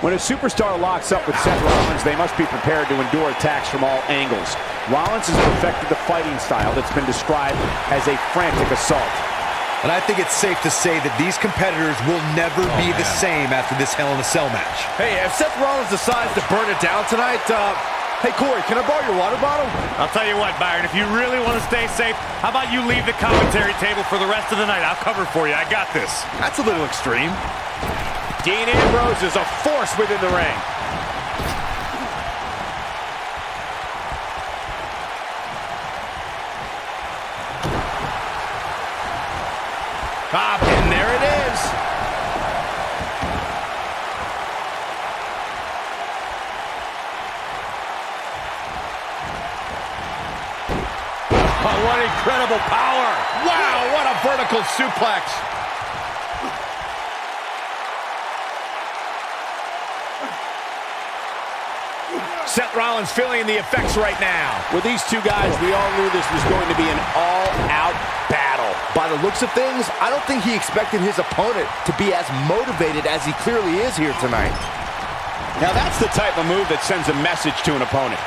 When a superstar locks up with Seth Rollins, they must be prepared to endure attacks from all angles. Rollins has perfected the fighting style that's been described as a frantic assault. And I think it's safe to say that these competitors will never be the same after this Hell in a Cell match. Hey, if Seth Rollins decides to burn it down tonight, hey, Corey, can I borrow your water bottle? I'll tell you what, Byron, if you really want to stay safe, how about you leave the commentary table for the rest of the night? I'll cover for you. I got this. That's a little extreme. Dean Ambrose is a force within the ring. And there it is. Oh, what incredible power. Wow, what a vertical suplex. Seth Rollins feeling the effects right now. With these two guys, we all knew this was going to be an all-out battle. By the looks of things, I don't think he expected his opponent to be as motivated as he clearly is here tonight. Now that's the type of move that sends a message to an opponent.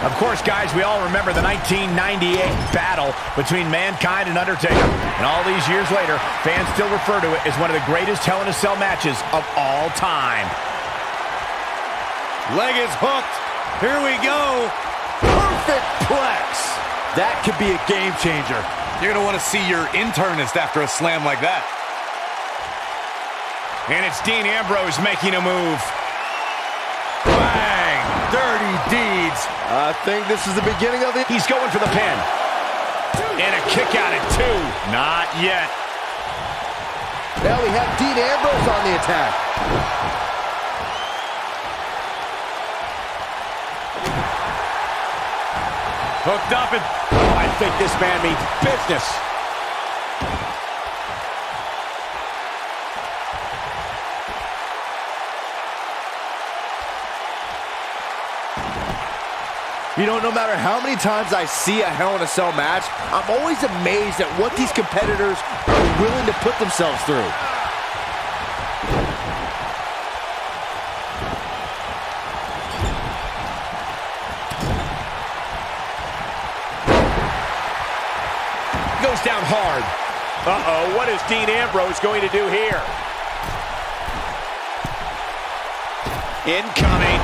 Of course, guys, we all remember the 1998 battle between Mankind and Undertaker. And all these years later, fans still refer to it as one of the greatest Hell in a Cell matches of all time. Leg is hooked. Here we go. Perfect plex. That could be a game changer. You're going to want to see your internist after a slam like that. And it's Dean Ambrose making a move. Bang! Dirty deeds. I think this is the beginning of it. He's going for the pin. And a kick out at 2. Not yet. Now we have Dean Ambrose on the attack. Hooked up and... Oh, I think this man means business. You know, no matter how many times I see a Hell in a Cell match, I'm always amazed at what these competitors are willing to put themselves through. Goes down hard. Uh-oh, what is Dean Ambrose going to do here? Incoming.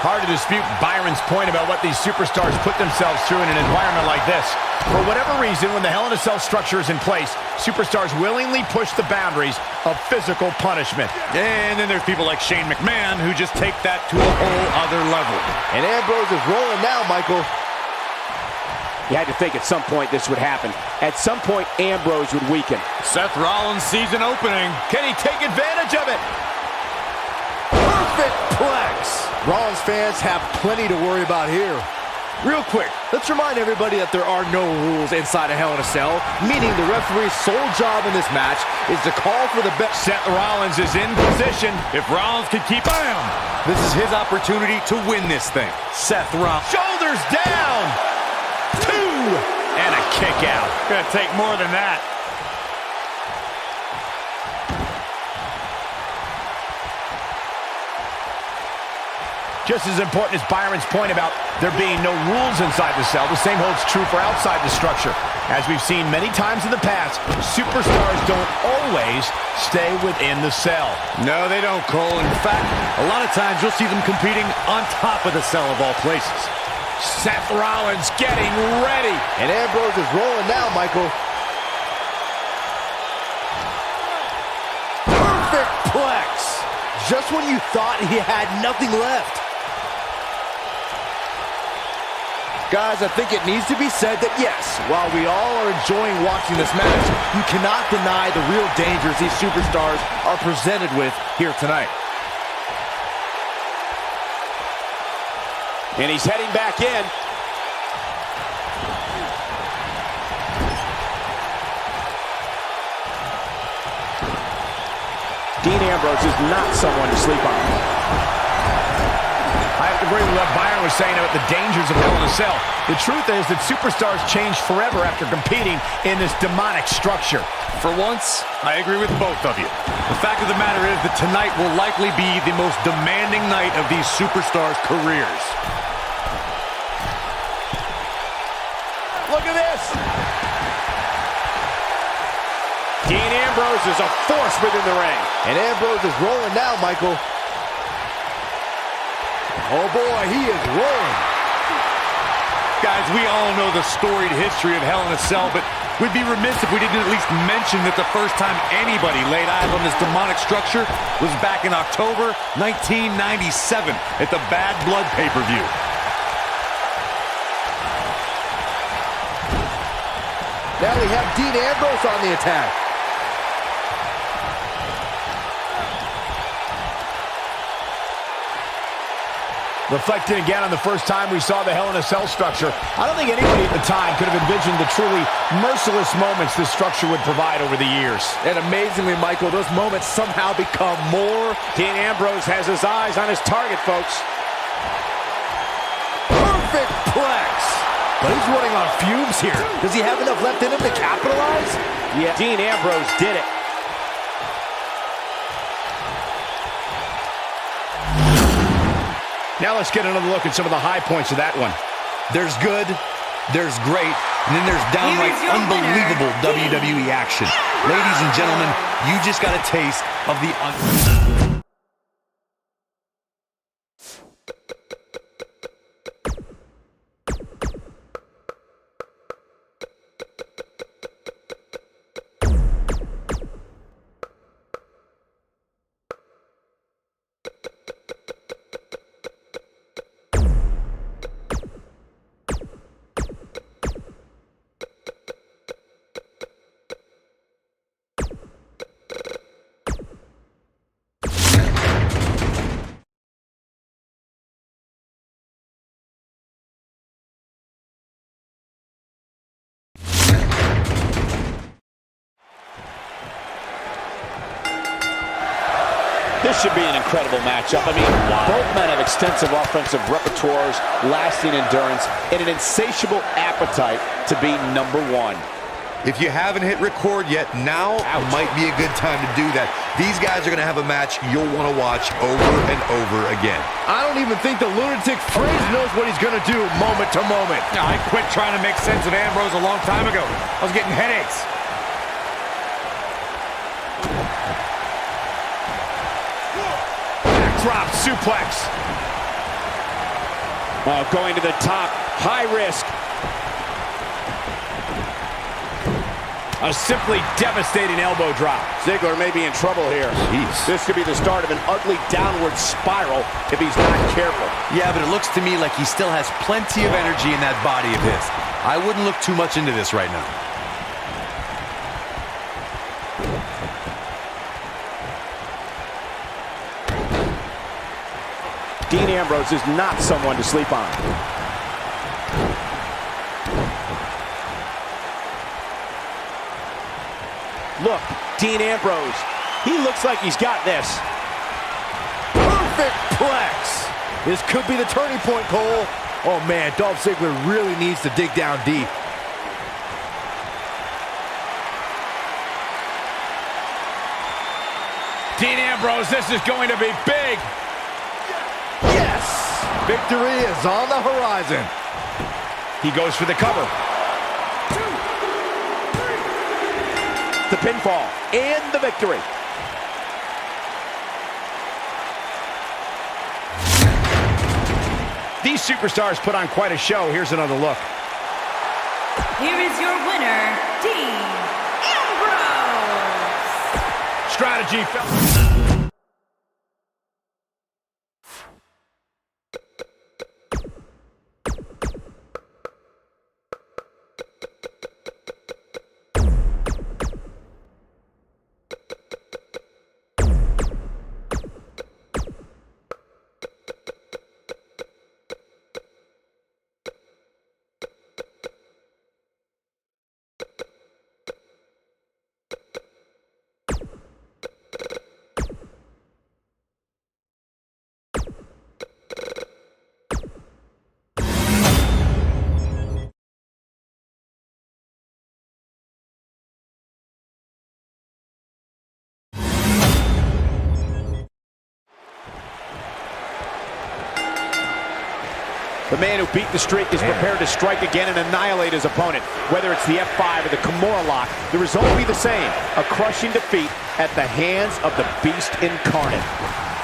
Hard to dispute Byron's point about what these superstars put themselves through in an environment like this. For whatever reason, when the Hell in a Cell structure is in place, superstars willingly push the boundaries of physical punishment. And then there's people like Shane McMahon who just take that to a whole other level. And Ambrose is rolling now, Michael. You had to think at some point this would happen. At some point, Ambrose would weaken. Seth Rollins sees an opening. Can he take advantage of it? Perfect plex. Rollins fans have plenty to worry about here. Real quick, let's remind everybody that there are no rules inside a Hell in a Cell, meaning the referee's sole job in this match is to call for the best. Seth Rollins is in position. If Rollins can keep... Bam! This is his opportunity to win this thing. Seth Rollins. Shoulders down. 2. And a kick out. Gonna take more than that. Just as important as Byron's point about there being no rules inside the cell, the same holds true for outside the structure. As we've seen many times in the past, superstars don't always stay within the cell. No, they don't, Cole. In fact, a lot of times you'll see them competing on top of the cell of all places. Seth Rollins getting ready. And Ambrose is rolling now, Michael. Perfect plex. Just when you thought he had nothing left. Guys, I think it needs to be said that yes, while we all are enjoying watching this match, you cannot deny the real dangers these superstars are presented with here tonight. And he's heading back in. Dean Ambrose is not someone to sleep on. I have to agree with what Byron was saying about the dangers of Hell in a Cell. The truth is that superstars change forever after competing in this demonic structure. For once, I agree with both of you. The fact of the matter is that tonight will likely be the most demanding night of these superstars' careers. Look at this! Dean Ambrose is a force within the ring. And Ambrose is rolling now, Michael. Oh boy, he is rolling. Guys, we all know the storied history of Hell in a Cell, but we'd be remiss if we didn't at least mention that the first time anybody laid eyes on this demonic structure was back in October 1997 at the Bad Blood pay-per-view. Now we have Dean Ambrose on the attack. Reflecting again on the first time we saw the Hell in a Cell structure, I don't think anybody at the time could have envisioned the truly merciless moments this structure would provide over the years. And amazingly, Michael, those moments somehow become more. Dean Ambrose has his eyes on his target, folks. Perfect plex. But he's running on fumes here. Does he have enough left in him to capitalize? Yeah, Dean Ambrose did it. Now let's get another look at some of the high points of that one. There's good, there's great, and then there's downright unbelievable WWE action. Ladies and gentlemen, you just got a taste of the This should be an incredible matchup. I mean, both men have extensive offensive repertoires, lasting endurance, and an insatiable appetite to be number one. If you haven't hit record yet, now might be a good time to do that. These guys are going to have a match you'll want to watch over and over again. I don't even think the lunatic Freeze knows what he's going to do moment to moment. I quit trying to make sense of Ambrose a long time ago. I was getting headaches. Drop suplex. Going to the top, high risk. A simply devastating elbow drop. Ziggler may be in trouble here. Jeez. This could be the start of an ugly downward spiral if he's not careful. Yeah, but it looks to me like he still has plenty of energy in that body of his. I wouldn't look too much into this right now. Dean Ambrose is not someone to sleep on. Look, Dean Ambrose. He looks like he's got this. Perfect plex. This could be the turning point, Cole. Oh, man, Dolph Ziggler really needs to dig down deep. Dean Ambrose, this is going to be big. Yes! Victory is on the horizon. He goes for the cover. The pinfall and the victory. These superstars put on quite a show. Here's another look. Here is your winner, Dean Ambrose. Strategy. The man who beat the streak is prepared to strike again and annihilate his opponent. Whether it's the F5 or the Kimura lock, the result will be the same. A crushing defeat at the hands of the Beast Incarnate.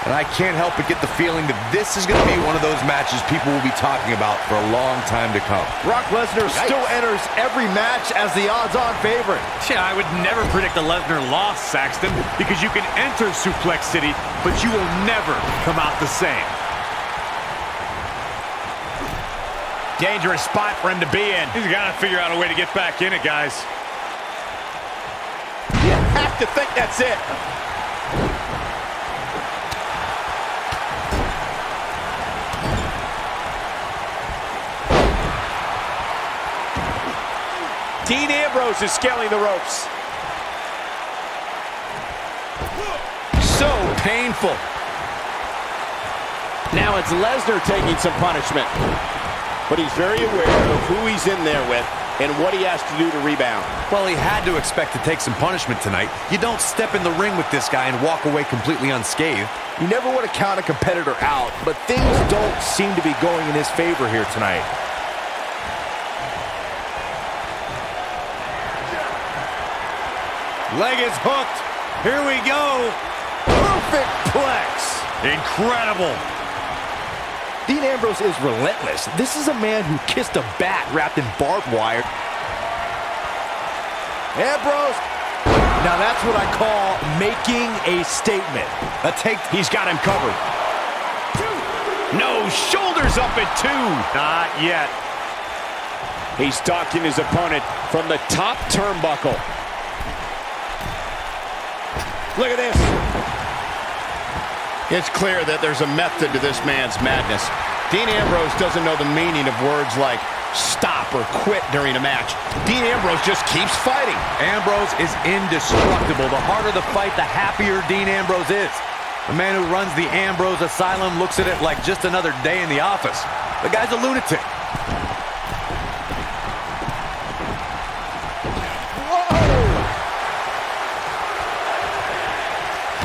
And I can't help but get the feeling that this is going to be one of those matches people will be talking about for a long time to come. Brock Lesnar still enters every match as the odds-on favorite. Yeah, I would never predict a Lesnar loss, Saxton, because you can enter Suplex City, but you will never come out the same. Dangerous spot for him to be in. He's got to figure out a way to get back in it, guys. You have to think that's it. Dean Ambrose is scaling the ropes. So painful. Now it's Lesnar taking some punishment. But he's very aware of who he's in there with and what he has to do to rebound. Well, he had to expect to take some punishment tonight. You don't step in the ring with this guy and walk away completely unscathed. You never want to count a competitor out, but things don't seem to be going in his favor here tonight. Leg is hooked. Here we go. Perfect plex. Incredible. Dean Ambrose is relentless. This is a man who kissed a bat wrapped in barbed wire. Ambrose. Now that's what I call making a statement. A take. He's got him covered. No, shoulders up at 2. Not yet. He's stalking his opponent from the top turnbuckle. Look at this. It's clear that there's a method to this man's madness. Dean Ambrose doesn't know the meaning of words like stop or quit during a match. Dean Ambrose just keeps fighting. Ambrose is indestructible. The harder the fight, the happier Dean Ambrose is. The man who runs the Ambrose Asylum looks at it like just another day in the office. The guy's a lunatic.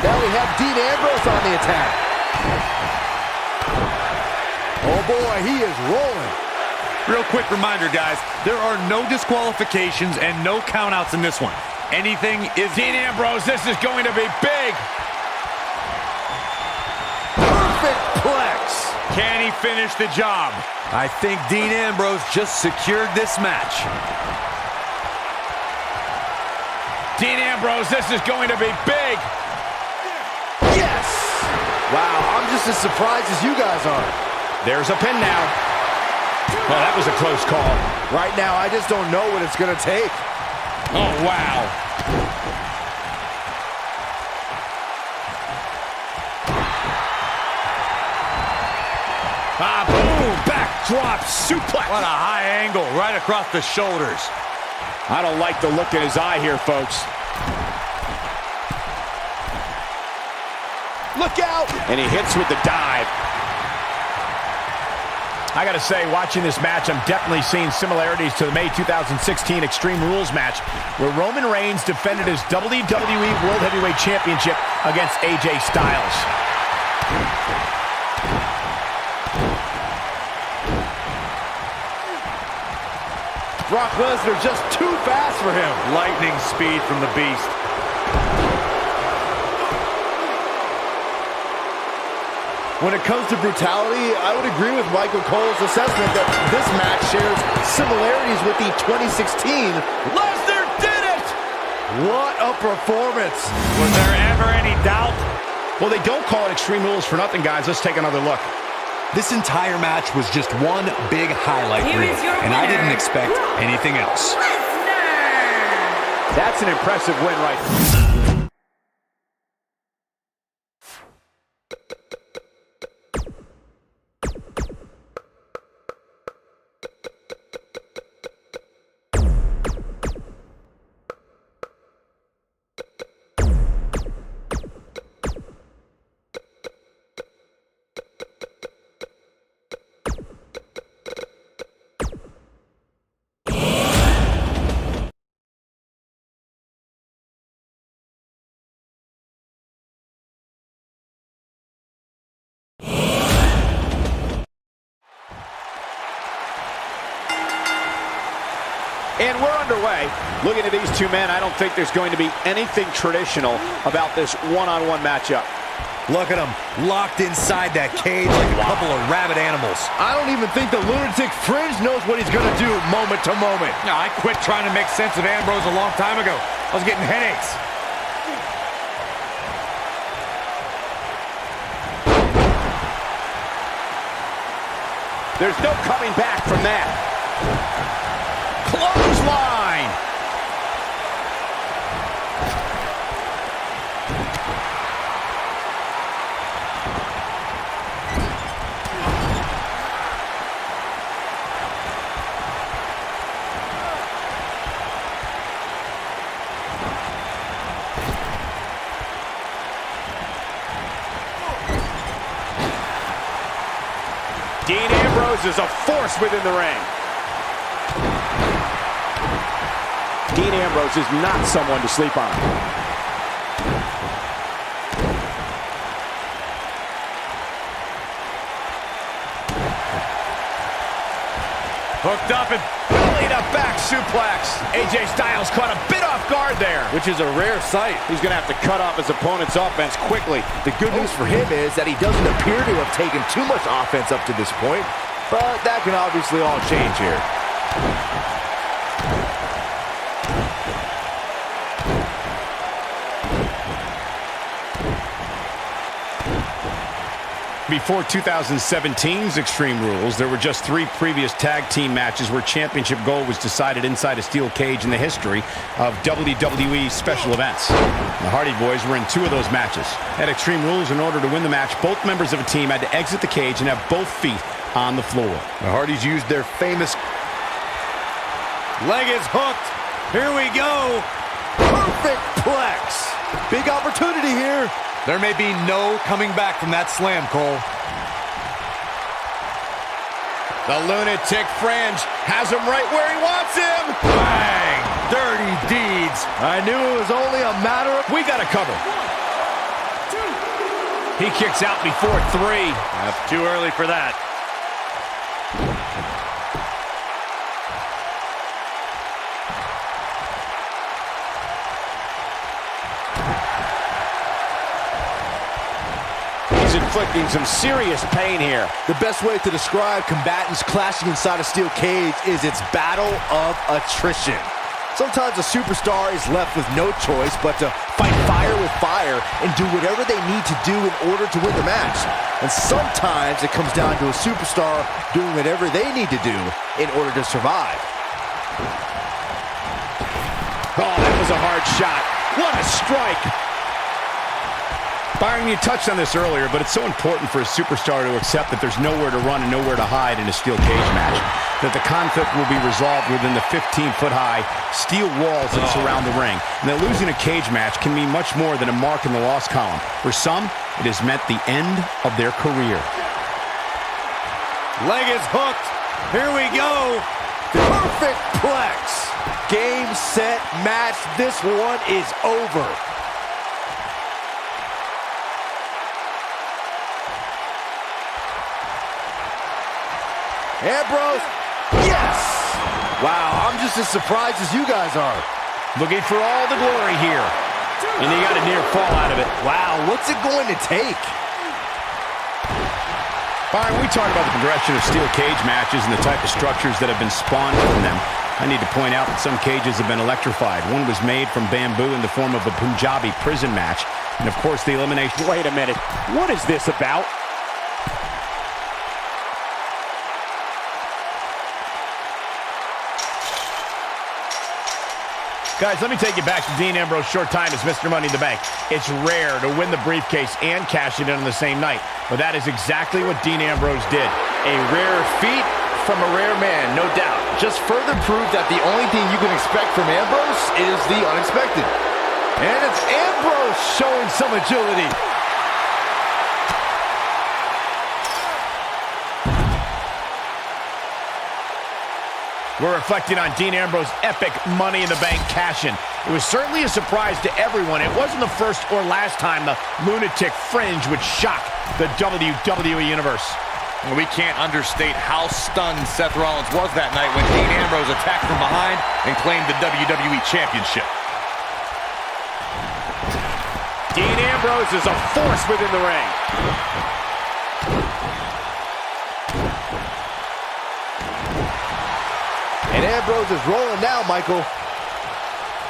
Now we have Dean Ambrose on the attack. Oh boy, he is rolling. Real quick reminder, guys, there are no disqualifications and no countouts in this one. Anything is... Dean Ambrose, this is going to be big. Perfect plex. Can he finish the job? I think Dean Ambrose just secured this match. Dean Ambrose, this is going to be big. Yes! Wow, I'm just as surprised as you guys are. There's a pin now. Oh, that was a close call. Right now, I just don't know what it's going to take. Oh, wow. Ah, boom! Backdrop suplex. What a high angle right across the shoulders. I don't like the look in his eye here, folks. Look out! And he hits with the dive. I gotta say, watching this match, I'm definitely seeing similarities to the May 2016 Extreme Rules match, where Roman Reigns defended his WWE World Heavyweight Championship against AJ Styles. Brock Lesnar just too fast for him. Lightning speed from the Beast. When it comes to brutality, I would agree with Michael Cole's assessment that this match shares similarities with the 2016. Lesnar did it! What a performance! Was there ever any doubt? Well, they don't call it Extreme Rules for nothing, guys. Let's take another look. This entire match was just one big highlight Here reel, is your and I winner, didn't expect anything else. Lesnar! That's an impressive win right there. And we're underway. Looking at these two men, I don't think there's going to be anything traditional about this one-on-one matchup. Look at them, locked inside that cage like a couple of rabid animals. I don't even think the lunatic fringe knows what he's going to do moment to moment. No, I quit trying to make sense of Ambrose a long time ago. I was getting headaches. There's no coming back from that. Clothesline. Dean Ambrose is a force within the ring. Dean Ambrose is not someone to sleep on. Hooked up and Belly to back suplex. AJ Styles caught a bit off guard there. Which is a rare sight. He's going to have to cut off his opponent's offense quickly. The good news for him is that he doesn't appear to have taken too much offense up to this point, but that can obviously all change here. Before 2017's Extreme Rules, there were just 3 previous tag team matches where championship gold was decided inside a steel cage in the history of WWE special events. The Hardy Boys were in 2 of those matches. At Extreme Rules, in order to win the match, both members of a team had to exit the cage and have both feet on the floor. The Hardys used their famous... leg is hooked. Here we go. Perfect plex. Big opportunity here. There may be no coming back from that slam, Cole. The lunatic fringe has him right where he wants him. Bang! Dirty deeds. I knew it was only a matter of... We got to cover. 1, 2. He kicks out before 3. That's too early for that. Inflicting some serious pain here. The best way to describe combatants clashing inside a steel cage is its battle of attrition. Sometimes a superstar is left with no choice but to fight fire with fire and do whatever they need to do in order to win the match. And sometimes it comes down to a superstar doing whatever they need to do in order to survive. Oh, that was a hard shot. What a strike. Byron, you touched on this earlier, but it's so important for a superstar to accept that there's nowhere to run and nowhere to hide in a steel cage match. That the conflict will be resolved within the 15-foot-high steel walls that surround the ring. And that losing a cage match can mean much more than a mark in the loss column. For some, it has meant the end of their career. Leg is hooked. Here we go. Perfect plex. Game, set, match. This one is over. Ambrose, yes! Wow, I'm just as surprised as you guys are. Looking for all the glory here. And he got a near fall out of it. Wow, what's it going to take? Byron, we talked about the progression of steel cage matches and the type of structures that have been spawned from them. I need to point out that some cages have been electrified. One was made from bamboo in the form of a Punjabi prison match. And of course, the elimination... Wait a minute. What is this about? Guys, let me take you back to Dean Ambrose's short time as Mr. Money in the Bank. It's rare to win the briefcase and cash it in on the same night, but that is exactly what Dean Ambrose did. A rare feat from a rare man, no doubt. Just further proof that the only thing you can expect from Ambrose is the unexpected. And it's Ambrose showing some agility. We're reflecting on Dean Ambrose's epic Money in the Bank cash-in. It was certainly a surprise to everyone. It wasn't the first or last time the lunatic fringe would shock the WWE Universe. We can't understate how stunned Seth Rollins was that night when Dean Ambrose attacked from behind and claimed the WWE Championship. Dean Ambrose is a force within the ring. And Ambrose is rolling now, Michael.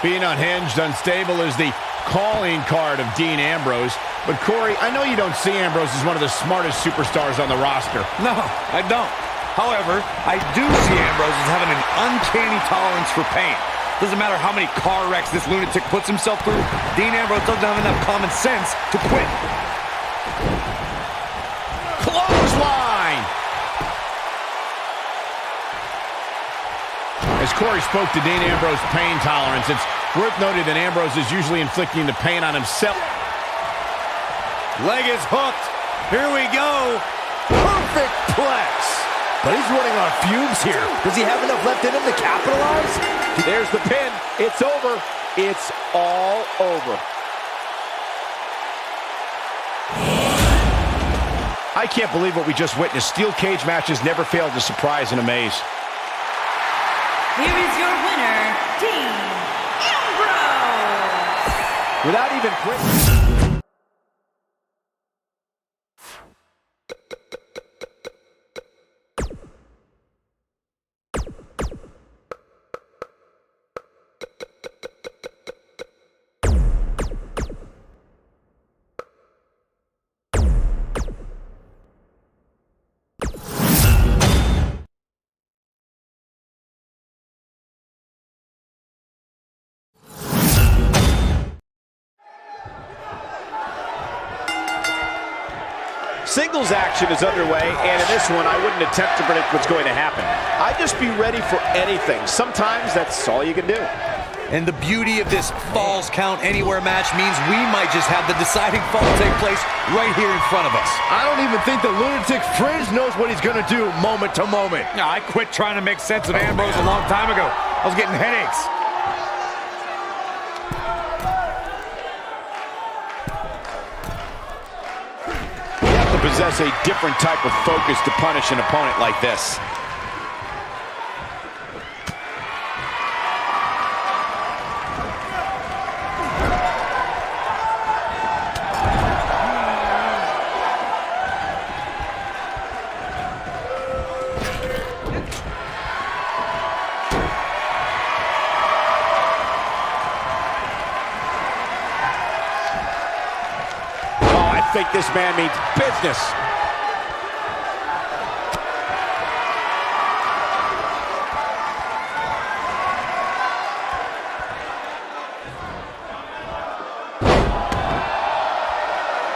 Being unhinged, unstable is the calling card of Dean Ambrose. But Corey, I know you don't see Ambrose as one of the smartest superstars on the roster. No, I don't. However, I do see Ambrose as having an uncanny tolerance for pain. Doesn't matter how many car wrecks this lunatic puts himself through, Dean Ambrose doesn't have enough common sense to quit. Clothesline! As Corey spoke to Dean Ambrose's pain tolerance, it's worth noting that Ambrose is usually inflicting the pain on himself. Leg is hooked. Here we go. Perfect plex. But he's running on fumes here. Does he have enough left in him to capitalize? There's the pin. It's over. It's all over. I can't believe what we just witnessed. Steel cage matches never failed to surprise and amaze. Here is your winner, Dean Ambrose. Without even quitting. Singles action is underway, and in this one, I wouldn't attempt to predict what's going to happen. I'd just be ready for anything. Sometimes that's all you can do. And the beauty of this Falls Count Anywhere match means we might just have the deciding fall take place right here in front of us. I don't even think the lunatic fringe knows what he's going to do moment to moment. No, I quit trying to make sense of Ambrose a long time ago. I was getting headaches. Possess a different type of focus to punish an opponent like this. I think this man means business.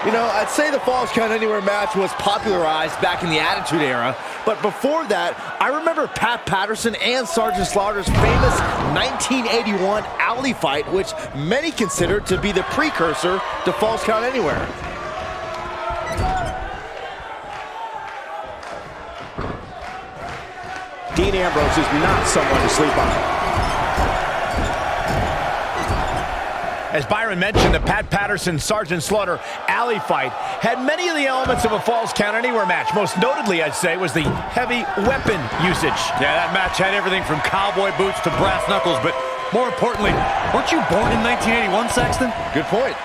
You know, I'd say the Falls Count Anywhere match was popularized back in the Attitude Era, but before that, I remember Pat Patterson and Sergeant Slaughter's famous 1981 alley fight, which many consider to be the precursor to Falls Count Anywhere. Dean Ambrose is not someone to sleep on. As Byron mentioned, the Pat Patterson-Sergeant Slaughter alley fight had many of the elements of a Falls Count Anywhere match. Most notably, I'd say, was the heavy weapon usage. Yeah, that match had everything from cowboy boots to brass knuckles, but more importantly, weren't you born in 1981, Saxton? Good point.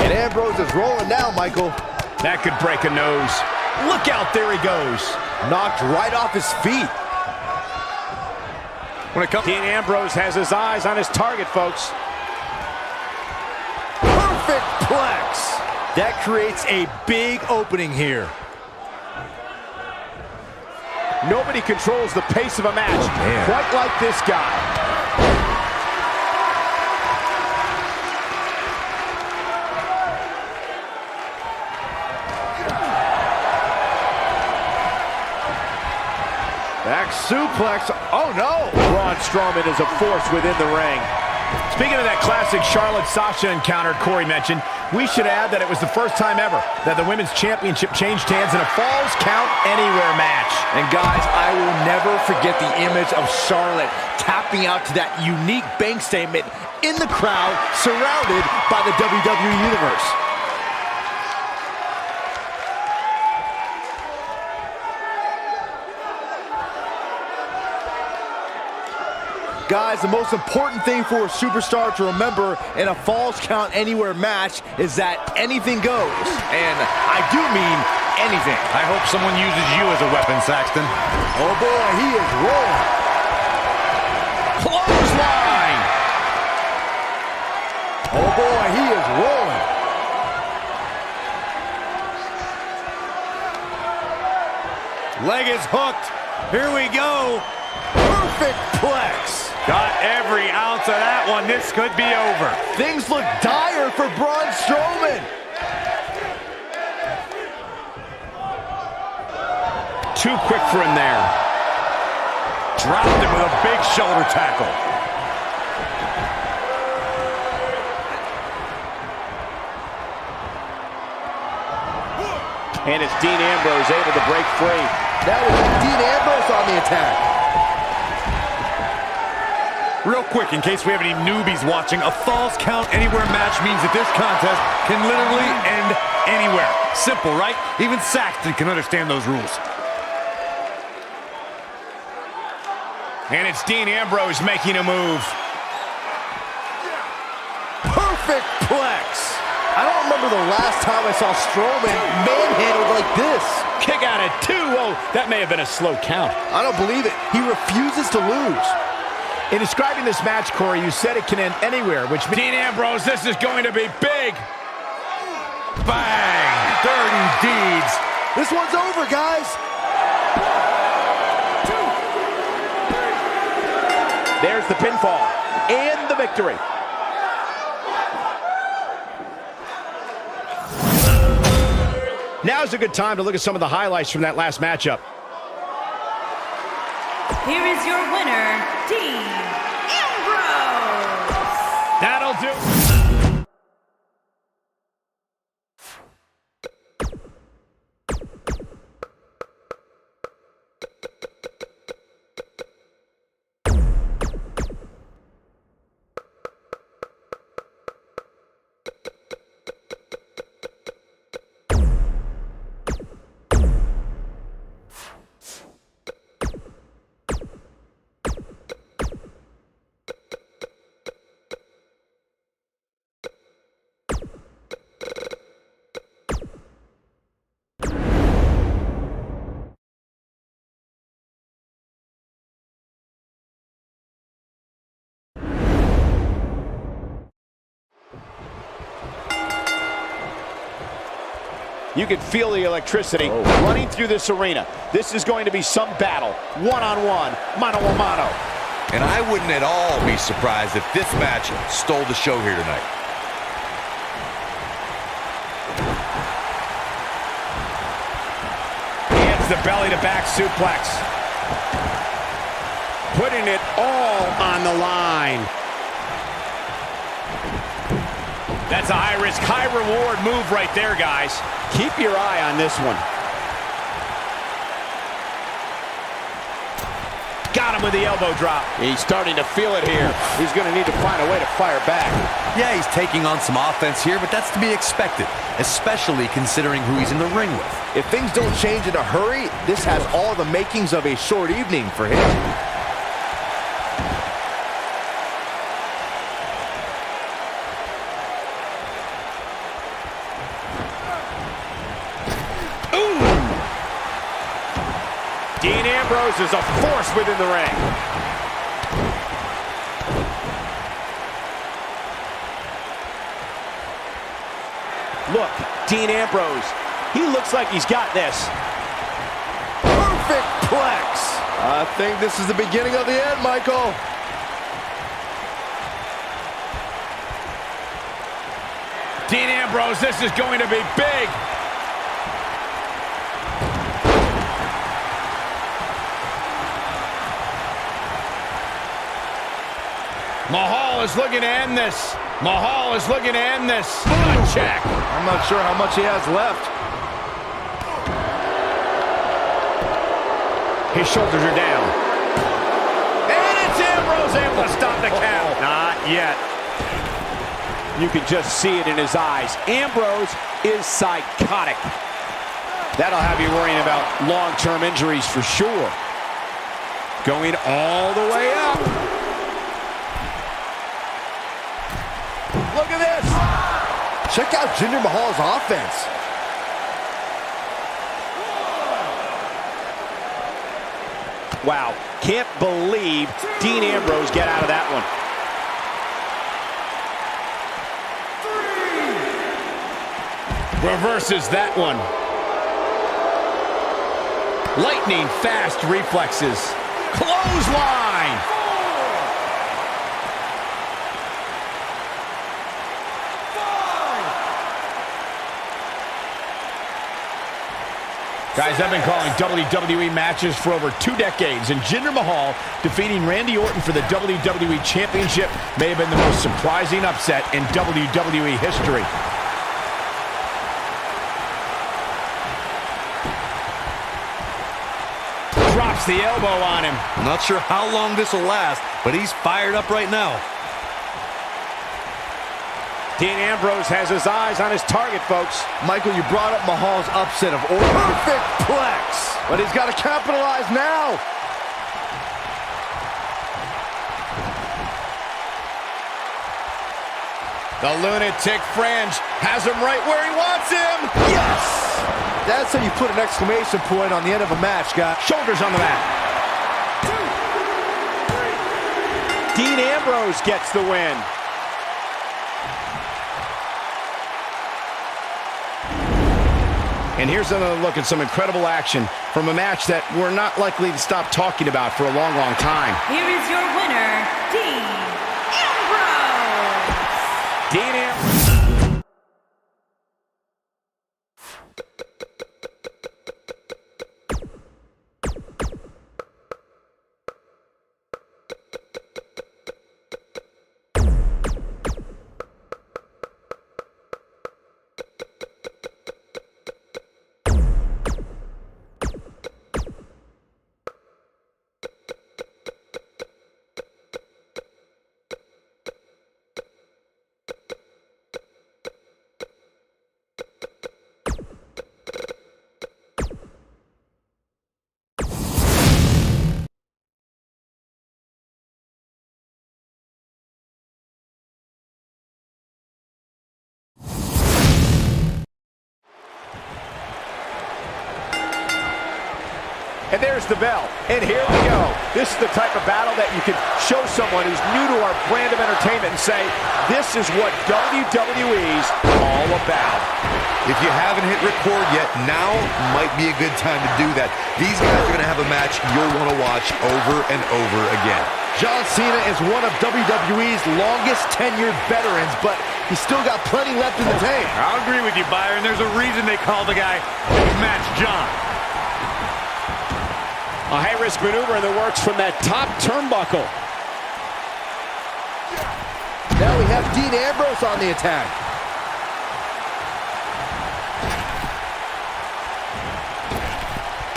And Ambrose is rolling now, Michael. That could break a nose. Look out, there he goes. Knocked right off his feet. When it comes, Dean Ambrose has his eyes on his target, folks. Perfect plex. That creates a big opening here. Nobody controls the pace of a match quite like this guy. Back suplex. Oh, no. Braun Strowman is a force within the ring. Speaking of that classic Charlotte-Sasha encounter Corey mentioned, we should add that it was the first time ever that the Women's Championship changed hands in a Falls Count Anywhere match. And guys, I will never forget the image of Charlotte tapping out to that unique bank statement in the crowd, surrounded by the WWE Universe. Guys, the most important thing for a superstar to remember in a Falls Count Anywhere match is that anything goes. And I do mean anything. I hope someone uses you as a weapon, Saxton. Oh boy, he is rolling. Clothesline. Oh boy, he is rolling. Leg is hooked. Here we go. Perfect plex. Got every ounce of that one. This could be over. Things look dire for Braun Strowman. Too quick for him there. Dropped him with a big shoulder tackle. And it's Dean Ambrose able to break free. That was Dean Ambrose on the attack. Real quick, in case we have any newbies watching, a Falls Count Anywhere match means that this contest can literally end anywhere. Simple, right? Even Saxton can understand those rules. And it's Dean Ambrose making a move. Perfect plex. I don't remember the last time I saw Strowman manhandled like this. Kick out at 2. Oh, that may have been a slow count. I don't believe it. He refuses to lose. In describing this match, Corey, you said it can end anywhere, which means... Dean Ambrose, this is going to be big. Bang! Dirty deeds. This one's over, guys. 2, 3. There's the pinfall and the victory. Now's a good time to look at some of the highlights from that last matchup. Here is your winner, Dean Ambrose. That'll do. You can feel the electricity running through this arena. This is going to be some battle, one-on-one, mano-a-mano. And I wouldn't at all be surprised if this match stole the show here tonight. Hands the belly-to-back suplex. Putting it all on the line. That's a high-risk, high-reward move right there, guys. Keep your eye on this one. Got him with the elbow drop. He's starting to feel it here. He's going to need to find a way to fire back. Yeah, he's taking on some offense here, but that's to be expected, especially considering who he's in the ring with. If things don't change in a hurry, this has all the makings of a short evening for him. Dean Ambrose is a force within the ring. Look, Dean Ambrose. He looks like he's got this. Perfect plex. I think this is the beginning of the end, Michael. Dean Ambrose, this is going to be big. Mahal is looking to end this. Mahal is looking to end this. A check. I'm not sure how much he has left. His shoulders are down. And it's Ambrose able to stop the count. Not yet. You can just see it in his eyes. Ambrose is psychotic. That'll have you worrying about long-term injuries for sure. Going all the way up. Look at this. Check out Jinder Mahal's offense. Wow, can't believe Dean Ambrose get out of that one. Reverses that one. Lightning fast reflexes. Clothesline. Guys, I've been calling WWE matches for over 2 decades, and Jinder Mahal defeating Randy Orton for the WWE Championship may have been the most surprising upset in WWE history. Drops the elbow on him. Not sure how long this will last, but he's fired up right now. Dean Ambrose has his eyes on his target, folks. Michael, you brought up Mahal's upset of Orton. Perfect plex. But he's got to capitalize now. The lunatic fringe has him right where he wants him. Yes! That's how you put an exclamation point on the end of a match, guys. Shoulders on the mat. Dean Ambrose gets the win. And here's another look at some incredible action from a match that we're not likely to stop talking about for a long, long time. Here is your winner, Dean Ambrose. Dean Ambrose. And there's the bell. And here we go. This is the type of battle that you can show someone who's new to our brand of entertainment and say, this is what WWE's all about. If you haven't hit record yet, now might be a good time to do that. These guys are going to have a match you'll want to watch over and over again. John Cena is one of WWE's longest tenured veterans, but he's still got plenty left in the tank. I'll agree with you, Byron. There's a reason they call the guy Big Match John. A high-risk maneuver in the works from that top turnbuckle. Now we have Dean Ambrose on the attack.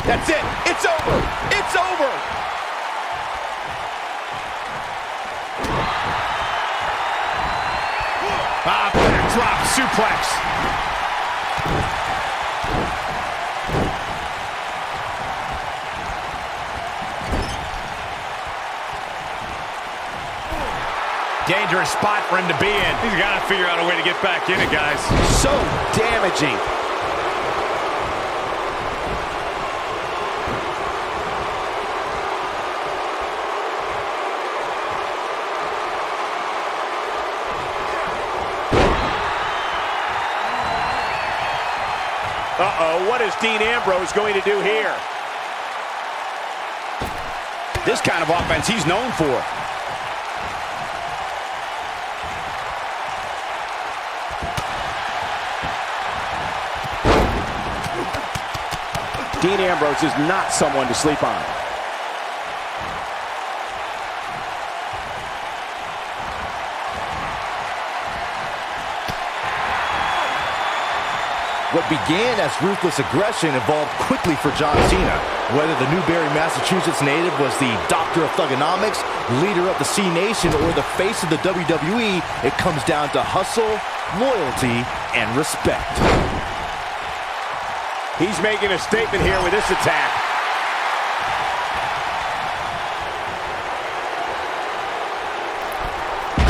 That's it. It's over. It's over. Backdrop suplex. Dangerous spot for him to be in. He's got to figure out a way to get back in it, guys. So damaging. Uh-oh, what is Dean Ambrose going to do here? This kind of offense he's known for. Dean Ambrose is not someone to sleep on. What began as ruthless aggression evolved quickly for John Cena. Whether the Newbury, Massachusetts native was the doctor of thugonomics, leader of the C Nation, or the face of the WWE, it comes down to hustle, loyalty, and respect. He's making a statement here with this attack.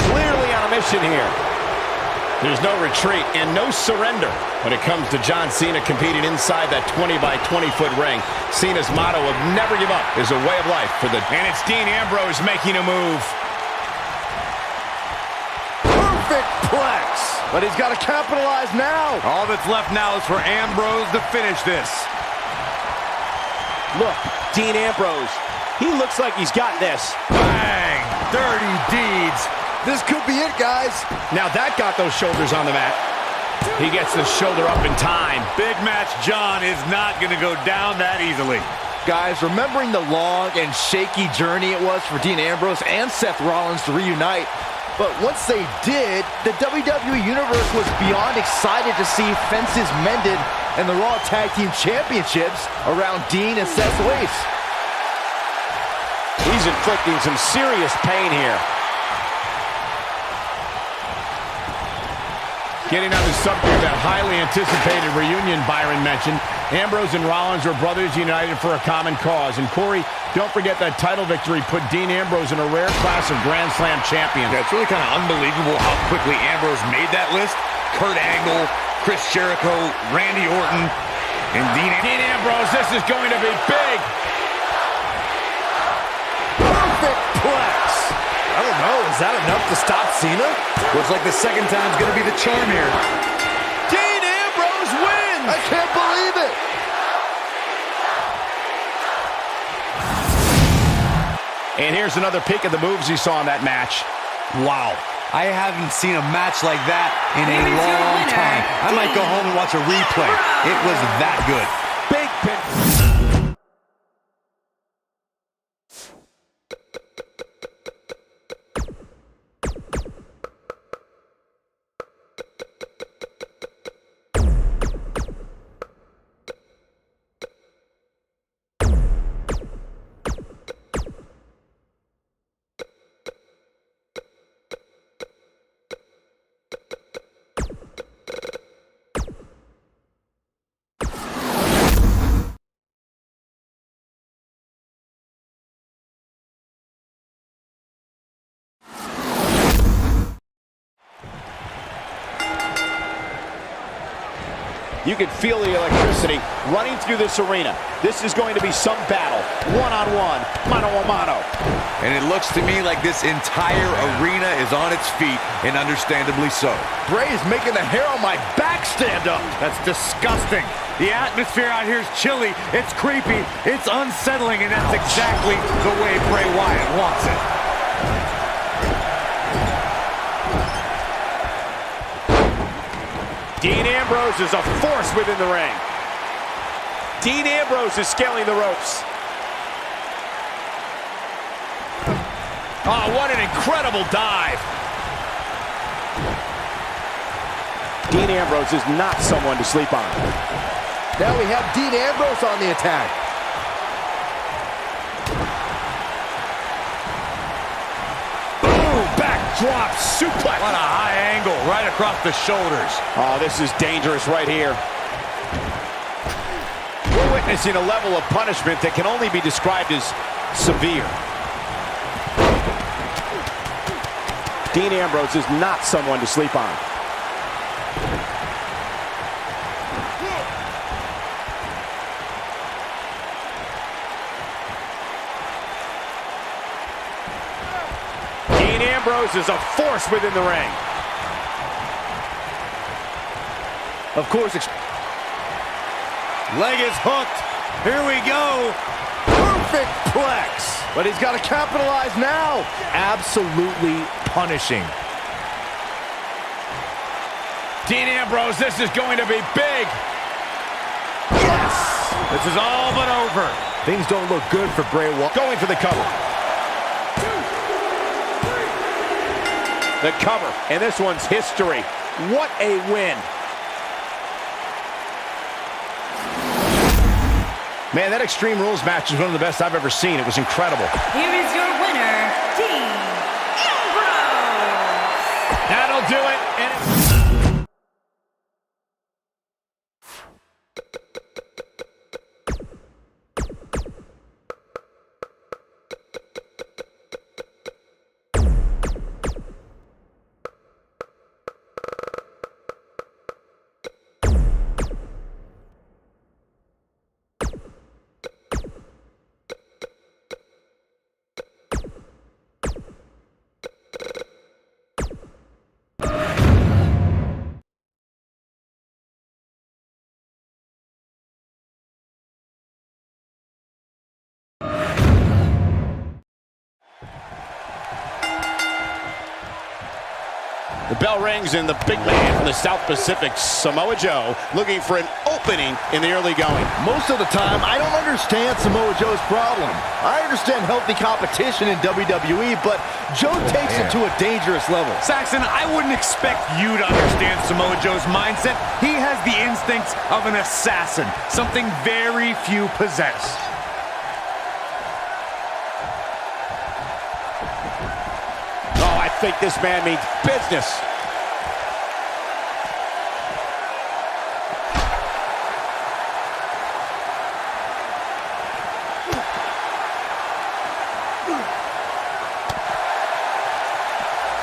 Clearly on a mission here. There's no retreat and no surrender when it comes to John Cena competing inside that 20 by 20-foot ring. Cena's motto of never give up is a way of life for the... And it's Dean Ambrose making a move. Perfect plex! But he's got to capitalize now. All that's left now is for Ambrose to finish this. Look, Dean Ambrose. He looks like he's got this. Bang! Dirty deeds. This could be it, guys. Now that got those shoulders on the mat. He gets the shoulder up in time. Big match John is not going to go down that easily. Guys, remembering the long and shaky journey it was for Dean Ambrose and Seth Rollins to reunite, but once they did, the WWE Universe was beyond excited to see fences mended and the Raw Tag Team Championships around Dean and Seth's waist. He's inflicting some serious pain here. Getting on the subject of that highly anticipated reunion Byron mentioned, Ambrose and Rollins were brothers united for a common cause. And Corey, don't forget that title victory put Dean Ambrose in a rare class of Grand Slam champions. Yeah, it's really kind of unbelievable how quickly Ambrose made that list. Kurt Angle, Chris Jericho, Randy Orton, and Dean Ambrose, this is going to be big. Perfect plex. I don't know, is that enough to stop Cena? Looks like the second time's going to be the charm here. Dean Ambrose wins! I can't believe it! And here's another peek at the moves you saw in that match. Wow. I haven't seen a match like that in a long time. I might go home and watch a replay. It was that good. Big pin. You can feel the electricity running through this arena. This is going to be some battle. One-on-one, mano-a-mano. And it looks to me like this entire arena is on its feet, and understandably so. Bray is making the hair on my back stand up. That's disgusting. The atmosphere out here is chilly, it's creepy, it's unsettling, and that's exactly the way Bray Wyatt wants it. Dean Ambrose is a force within the ring. Dean Ambrose is scaling the ropes. Oh, what an incredible dive. Dean Ambrose is not someone to sleep on. Now we have Dean Ambrose on the attack. Boom, backdrop suplex. What a high angle, right across the shoulders. Oh, this is dangerous right here. We're witnessing a level of punishment that can only be described as severe. Dean Ambrose is not someone to sleep on. Dean Ambrose is a force within the ring. Of course, Leg is hooked. Here we go. perfect plex. But he's got to capitalize now. Absolutely punishing. Dean Ambrose, this is going to be big. Yes! This is all but over. Things don't look good for Bray Wyatt. Going for the cover. The cover, and this one's history. What a win. Man, that Extreme Rules match is one of the best I've ever seen. It was incredible. Here is your winner, Dean Ambrose. That'll do it. The bell rings, and the big man from the South Pacific, Samoa Joe, looking for an opening in the early going. Most of the time, I don't understand Samoa Joe's problem. I understand healthy competition in WWE, but Joe takes it to a dangerous level. Saxon, I wouldn't expect you to understand Samoa Joe's mindset. He has the instincts of an assassin, something very few possess. Oh, I think this man means business.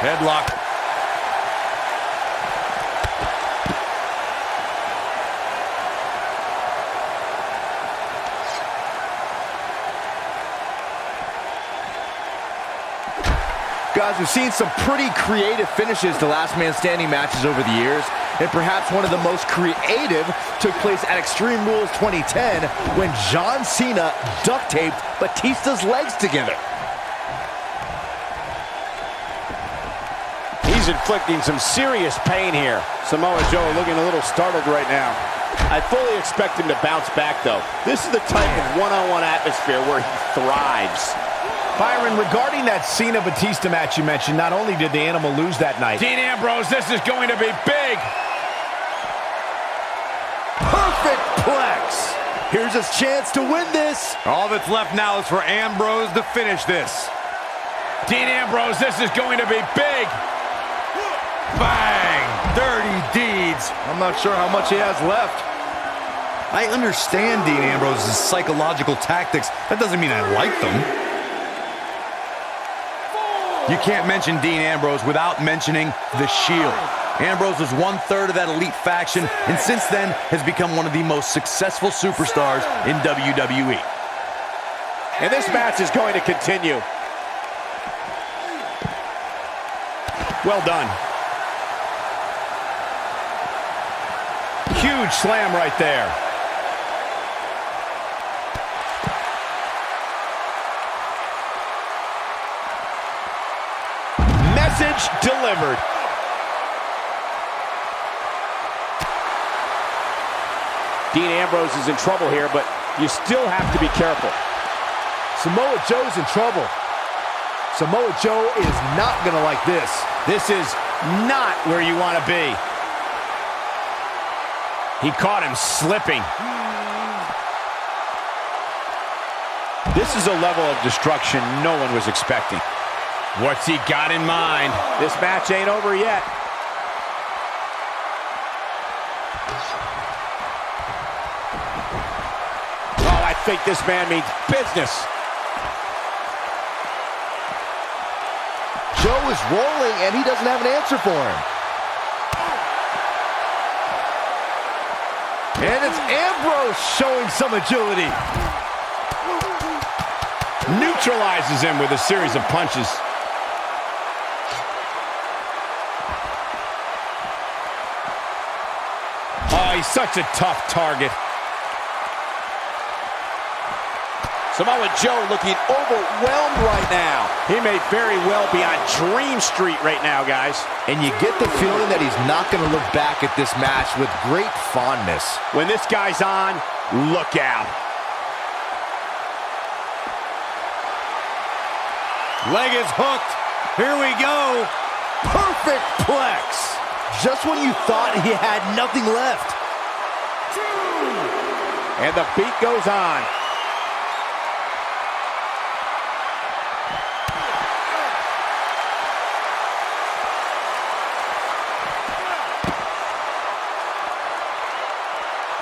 Headlock. Guys, we've seen some pretty creative finishes to last man standing matches over the years, and perhaps one of the most creative took place at Extreme Rules 2010 when John Cena duct taped Batista's legs together. He's inflicting some serious pain here. Samoa Joe looking a little startled right now. I fully expect him to bounce back, though. This is the type of one-on-one atmosphere where he thrives. Byron, regarding that Cena-Batista match you mentioned, not only did the Animal lose that night. Dean Ambrose, this is going to be big. Perfect plex. Here's his chance to win this. All that's left now is for Ambrose to finish this. Dean Ambrose, this is going to be big. Bang! Dirty deeds. I'm not sure how much he has left. I understand Dean Ambrose's psychological tactics. That doesn't mean I like them. You can't mention Dean Ambrose without mentioning The Shield. Ambrose was 1/3 of that elite faction, and since then has become one of the most successful superstars in WWE. And this match is going to continue. Well done. Huge slam right there. Message delivered. Dean Ambrose is in trouble here, but you still have to be careful. Samoa Joe's in trouble. Samoa Joe is not going to like this. This is not where you want to be. He caught him slipping. This is a level of destruction no one was expecting. What's he got in mind? This match ain't over yet. Oh, I think this man means business. Joe is rolling, and he doesn't have an answer for him. And it's Ambrose showing some agility. Neutralizes him with a series of punches. Oh, he's such a tough target. Samoa Joe looking overwhelmed right now. He may very well be on Dream Street right now, guys. And you get the feeling that he's not going to look back at this match with great fondness. When this guy's on, look out. Leg is hooked. Here we go. Perfect plex. Just when you thought he had nothing left. And the beat goes on.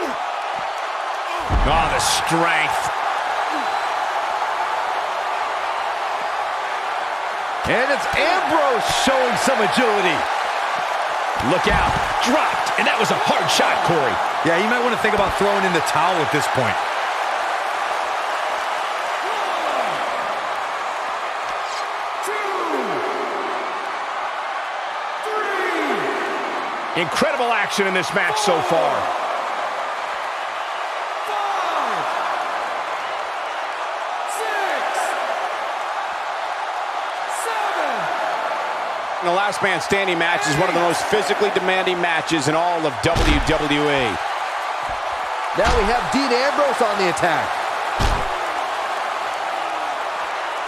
Oh, the strength. And it's Ambrose showing some agility. Look out. Dropped. And that was a hard shot, Corey. Yeah, you might want to think about throwing in the towel at this point. Incredible action in this match so far. 5, 6, 7. The last man standing match is one of the most physically demanding matches in all of WWE. Now we have Dean Ambrose on the attack.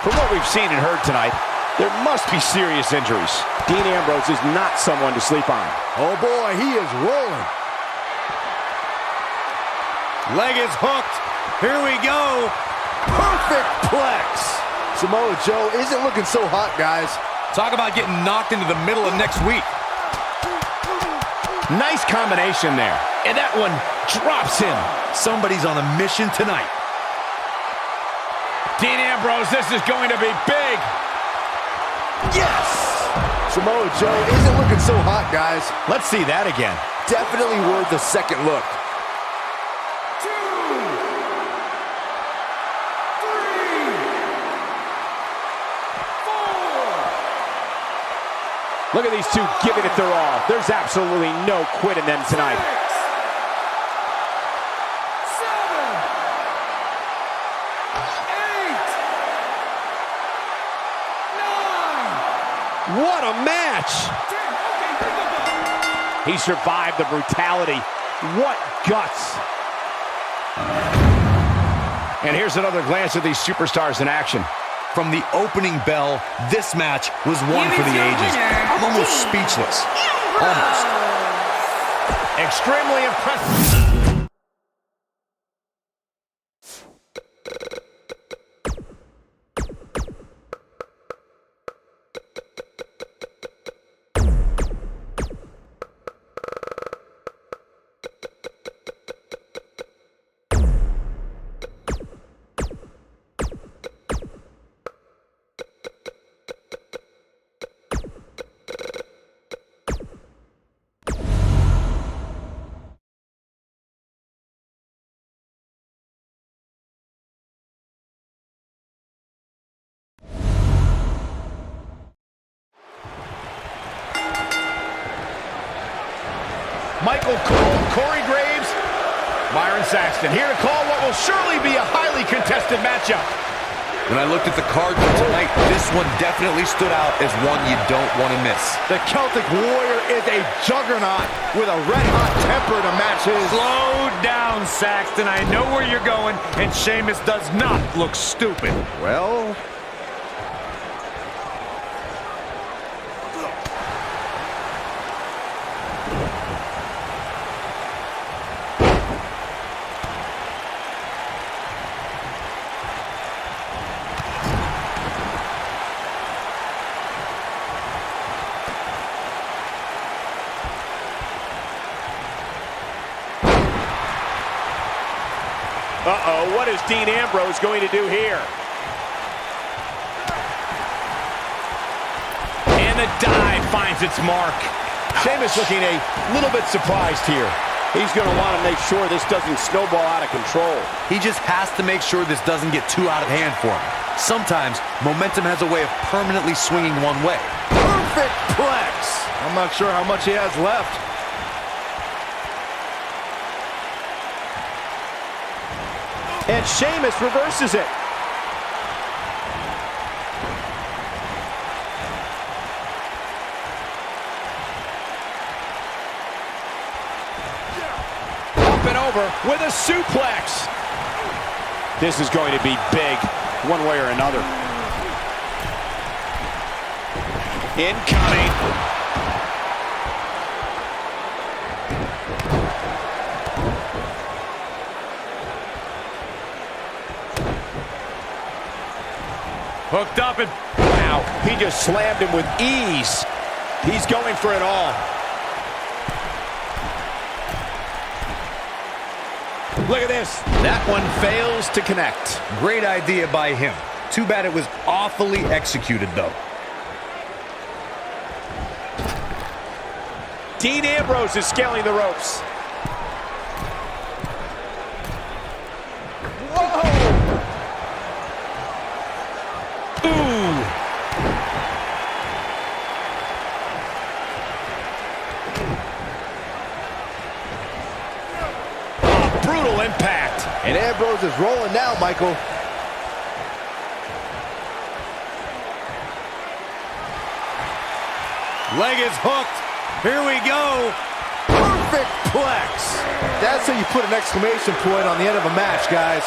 From what we've seen and heard tonight, there must be serious injuries. Dean Ambrose is not someone to sleep on. Oh boy, he is rolling. Leg is hooked. Here we go. Perfect plex. Samoa Joe isn't looking so hot, guys. Talk about getting knocked into the middle of next week. Nice combination there. And that one drops him. Somebody's on a mission tonight. Dean Ambrose, this is going to be big. Yes! Samoa Joe isn't looking so hot, guys. Let's see that again. Definitely worth a second look. 2, 3, 4. Look at these two giving it their all. There's absolutely no quitting them tonight. 6, 7, 8, 9. What a match! He survived the brutality. What guts! And here's another glance at these superstars in action. From the opening bell, this match was one Here for is the your ages. winner, I'm almost Dean speechless. Ambrose. Almost. Extremely impressive. Michael Cole, Corey Graves, Byron Saxton here to call what will surely be a highly contested matchup. When I looked at the card for tonight, this one definitely stood out as one you don't want to miss. The Celtic Warrior is a juggernaut with a red-hot temper to match his. Slow down, Saxton. I know where you're going, and Sheamus does not look stupid. Well, Uh-oh, what is Dean Ambrose going to do here? And the dive finds its mark. Sheamus looking a little bit surprised here. He's going to want to make sure this doesn't snowball out of control. He just has to make sure this doesn't get too out of hand for him. Sometimes, momentum has a way of permanently swinging one way. perfect plex. I'm not sure how much he has left. And Sheamus reverses it. Up and over with a suplex. This is going to be big, one way or another. Incoming. Hooked up and Wow, he just slammed him with ease. He's going for it all. Look at this. That one fails to connect. Great idea by him. Too bad it was awfully executed, though. Dean Ambrose is scaling the ropes. Whoa! Ooh! Oh, brutal impact. And Ambrose is rolling now, Michael. Leg is hooked. Here we go. Perfect plex. That's how you put an exclamation point on the end of a match, guys.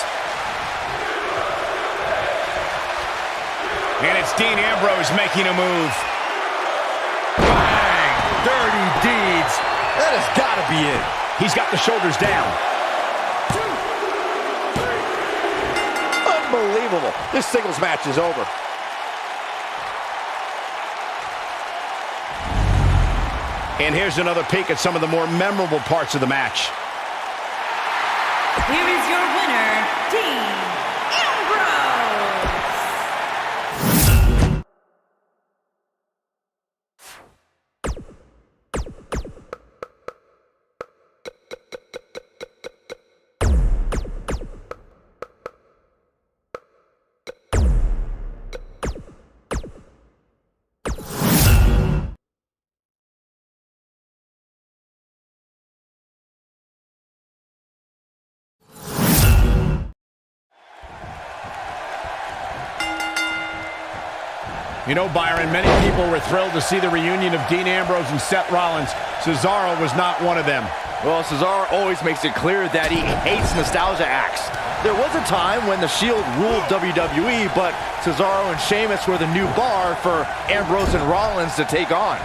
And it's Dean Ambrose making a move. Bang! Dirty deeds. That has got to be it. He's got the shoulders down. Unbelievable. This singles match is over. And here's another peek at some of the more memorable parts of the match. Here is your winner, Dean Ambrose. You know, Byron, many people were thrilled to see the reunion of Dean Ambrose and Seth Rollins. Cesaro was not one of them. Well, Cesaro always makes it clear that he hates nostalgia acts. There was a time when the Shield ruled WWE, but Cesaro and Sheamus were the new bar for Ambrose and Rollins to take on.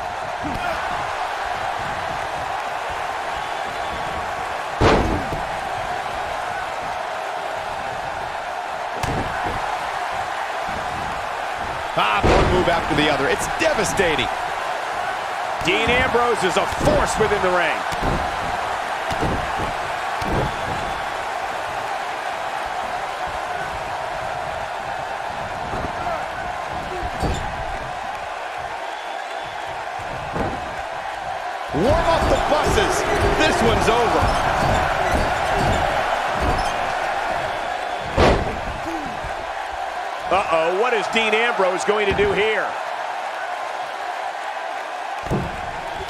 One move after the other. It's devastating. Dean Ambrose is a force within the ring. Warm up the buses. This one's over. Uh-oh, what is Dean Ambrose going to do here?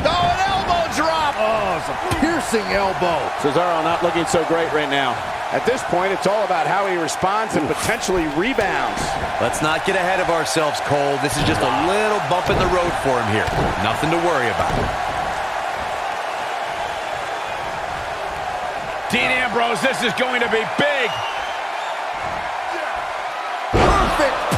Oh, an elbow drop! Oh, it's a piercing elbow. Cesaro not looking so great right now. At this point, it's all about how he responds and potentially rebounds. Let's not get ahead of ourselves, Cole. This is just a little bump in the road for him here. Nothing to worry about. Dean Ambrose, this is going to be big.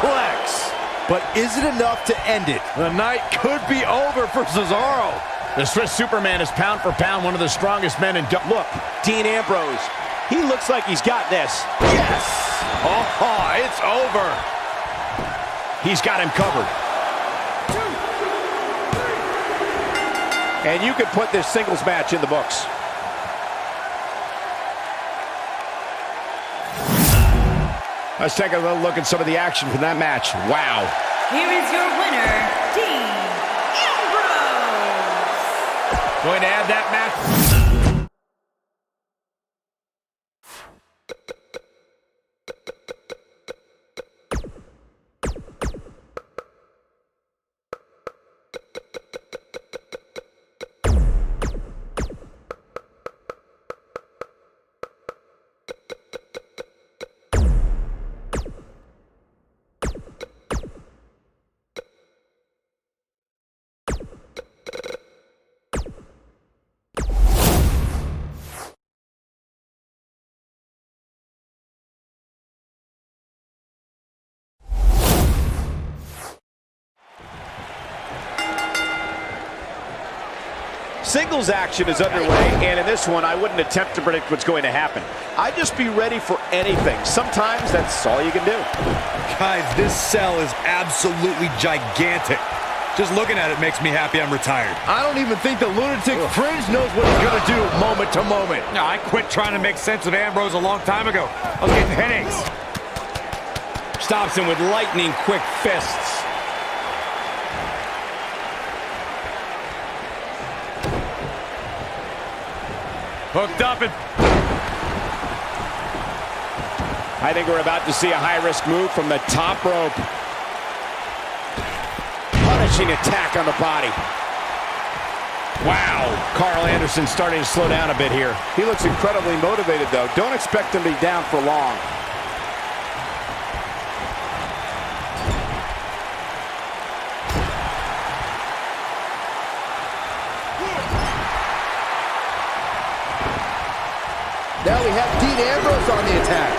Plex. But is it enough to end it? The night could be over for Cesaro. The Swiss Superman is pound for pound one of the strongest men in Look, Dean Ambrose. He looks like he's got this. Yes! Oh, it's over. He's got him covered. 2, 3. And you could put this singles match in the books. Let's take a little look at some of the action from that match. Wow. Here is your winner, Dean Ambrose. Going to add that match. Singles action is underway, and in this one, I wouldn't attempt to predict what's going to happen. I'd just be ready for anything. Sometimes that's all you can do. Guys, this cell is absolutely gigantic. Just looking at it makes me happy I'm retired. I don't even think the lunatic fringe knows what he's going to do moment to moment. No, I quit trying to make sense of Ambrose a long time ago. I was getting headaches. Stops him with lightning quick fists. Hooked up and... I think we're about to see a high-risk move from the top rope. Punishing attack on the body. Wow, Carl Anderson starting to slow down a bit here. He looks incredibly motivated, though. Don't expect him to be down for long. Now we have Dean Ambrose on the attack.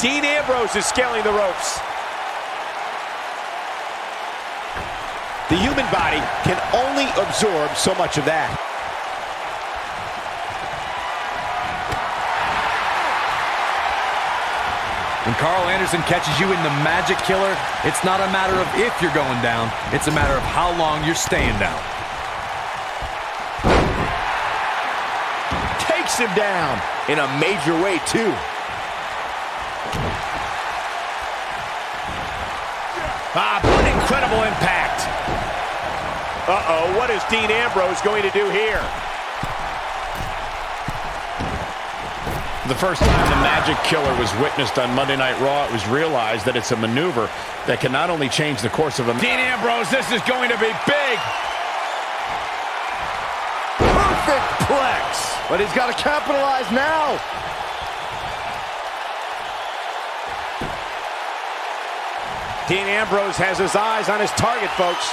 Dean Ambrose is scaling the ropes. The human body can only absorb so much of that. When Carl Anderson catches you in the magic killer, it's not a matter of if you're going down, it's a matter of how long you're staying down. Takes him down in a major way, too. What incredible impact. Uh-oh, what is Dean Ambrose going to do here? The first time the Magic Killer was witnessed on Monday Night Raw, it was realized that it's a maneuver that can not only change the course of a... Dean Ambrose, this is going to be big. Perfect plex. But he's got to capitalize now. Dean Ambrose has his eyes on his target, folks.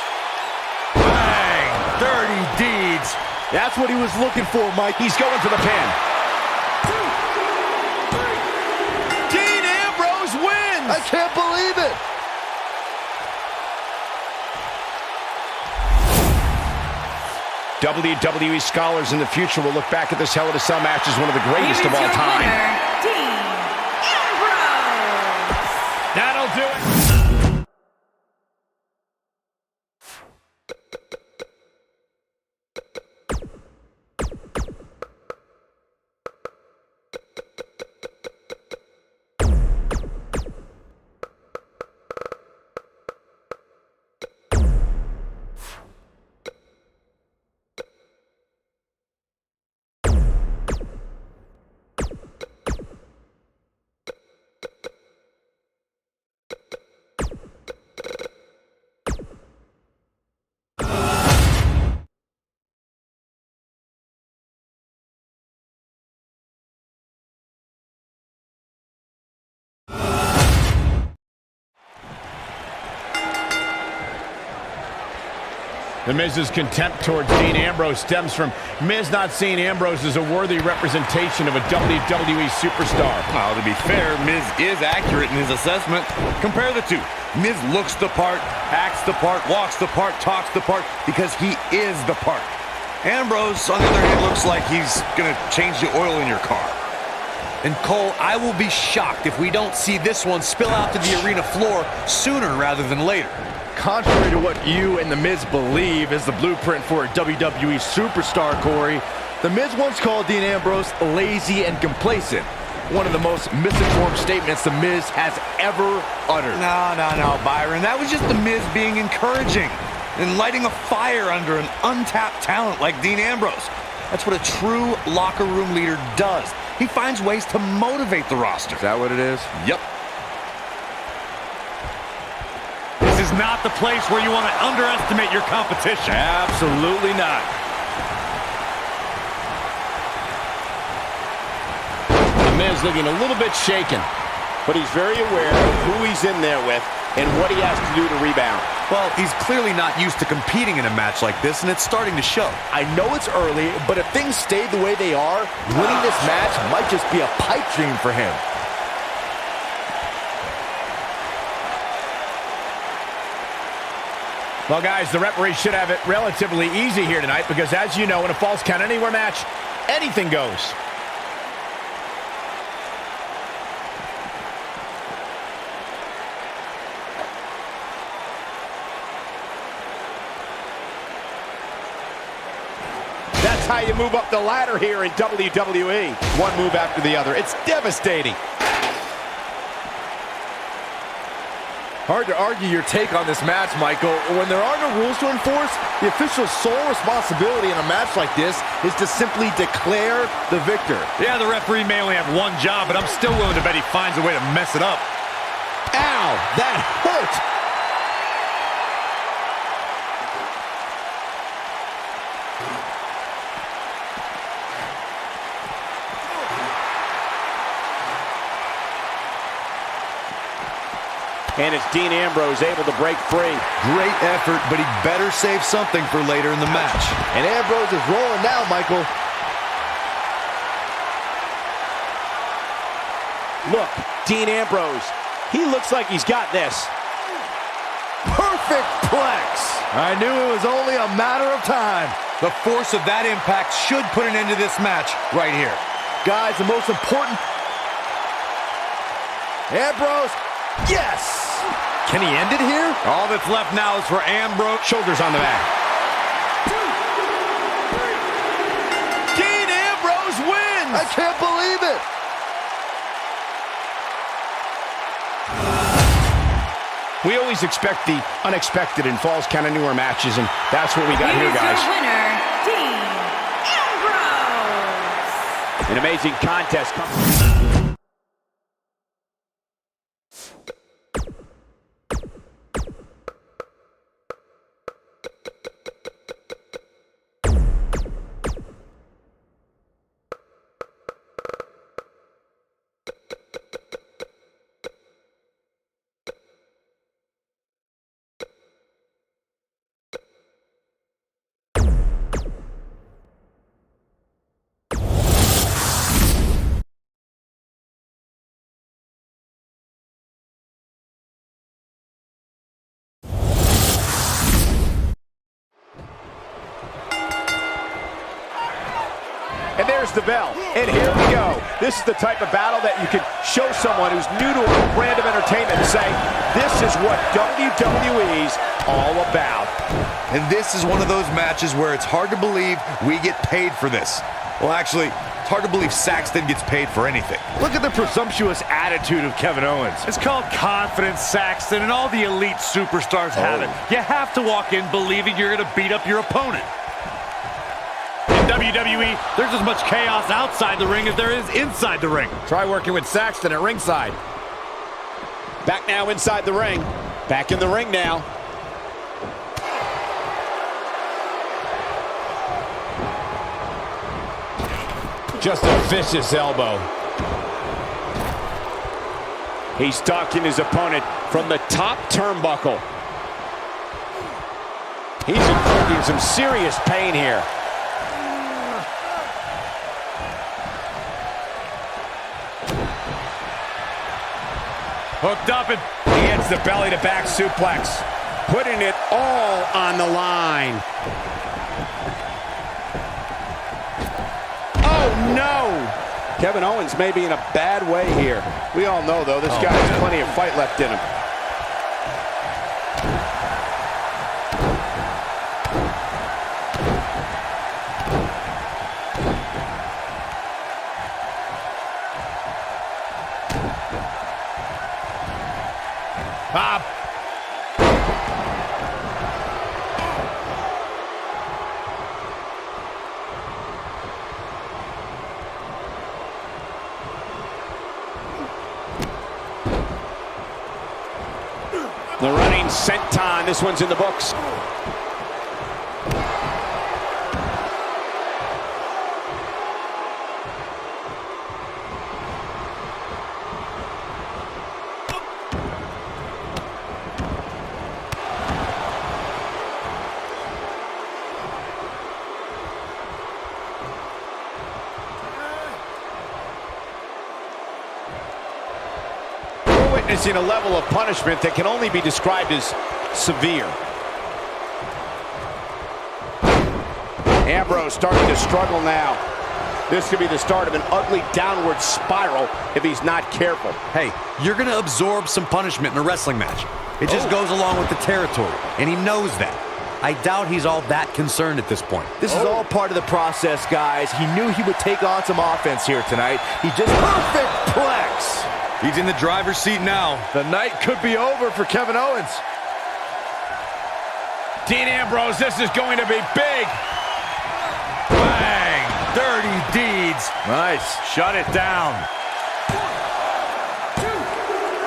Bang! Dirty deeds. That's what he was looking for, Mike. He's going for the pin. Dean Ambrose wins! I can't believe it! WWE scholars in the future will look back at this Hell in a Cell match as one of the greatest of all time. Dean Ambrose. That'll do it. The Miz's contempt towards Dean Ambrose stems from Miz not seeing Ambrose as a worthy representation of a WWE superstar. Well, to be fair, Miz is accurate in his assessment. Compare the two. Miz looks the part, acts the part, walks the part, talks the part, because he is the part. Ambrose, on the other hand, looks like he's going to change the oil in your car. And Cole, I will be shocked if we don't see this one spill out to the arena floor sooner rather than later. Contrary to what you and The Miz believe is the blueprint for a WWE superstar, Corey, The Miz once called Dean Ambrose lazy and complacent. One of the most misinformed statements The Miz has ever uttered. No, Byron. That was just The Miz being encouraging and lighting a fire under an untapped talent like Dean Ambrose. That's what a true locker room leader does. He finds ways to motivate the roster. Is that what it is? Yep. This is not the place where you want to underestimate your competition. Absolutely not. The Miz looking a little bit shaken. But he's very aware of who he's in there with and what he has to do to rebound. Well, he's clearly not used to competing in a match like this, and it's starting to show. I know it's early, but if things stay the way they are, winning this match might just be a pipe dream for him. Well, guys, the referee should have it relatively easy here tonight because, as you know, in a Falls Count Anywhere match, anything goes. That's how you move up the ladder here in WWE. One move after the other. It's devastating. Hard to argue your take on this match, Michael. When there are no rules to enforce, the official's sole responsibility in a match like this is to simply declare the victor. Yeah, the referee may only have one job, but I'm still willing to bet he finds a way to mess it up. Ow, that hurt! And it's Dean Ambrose able to break free. Great effort, but he better save something for later in the match. And Ambrose is rolling now, Michael. Look, Dean Ambrose. He looks like he's got this. Perfect plex! I knew it was only a matter of time. The force of that impact should put an end to this match right here. Guys, the most important... Ambrose, yes! Can he end it here? All that's left now is for Ambrose. Shoulders on the mat. Dean Ambrose wins! I can't believe it! We always expect the unexpected in Falls Count Anywhere matches, and that's what we got here, guys. Your winner, Dean Ambrose. An amazing contest. And there's the bell. And here we go. This is the type of battle that you can show someone who's new to a brand of entertainment and say, this is what WWE's all about. And this is one of those matches where it's hard to believe we get paid for this. Well, actually, it's hard to believe Saxton gets paid for anything. Look at the presumptuous attitude of Kevin Owens. It's called confidence, Saxton, and all the elite superstars have it. You have to walk in believing you're going to beat up your opponent. In WWE, there's as much chaos outside the ring as there is inside the ring. Try working with Saxton at ringside. Back now inside the ring. Back in the ring now. Just a vicious elbow. He's stalking his opponent from the top turnbuckle. He's inflicting some serious pain here. Hooked up, and he hits the belly-to-back suplex. Putting it all on the line. Oh, no! Kevin Owens may be in a bad way here. We all know, though, this guy has plenty of fight left in him. Bob. The running senton. This one's in the books. Witnessing a level of punishment that can only be described as severe. Ambrose starting to struggle now. This could be the start of an ugly downward spiral if he's not careful. Hey, you're going to absorb some punishment in a wrestling match. It just goes along with the territory, and he knows that. I doubt he's all that concerned at this point. This is all part of the process, guys. He knew he would take on some offense here tonight. He just perfect plex. He's in the driver's seat now. The night could be over for Kevin Owens. Dean Ambrose, this is going to be big. Bang! Dirty deeds. Nice. Shut it down.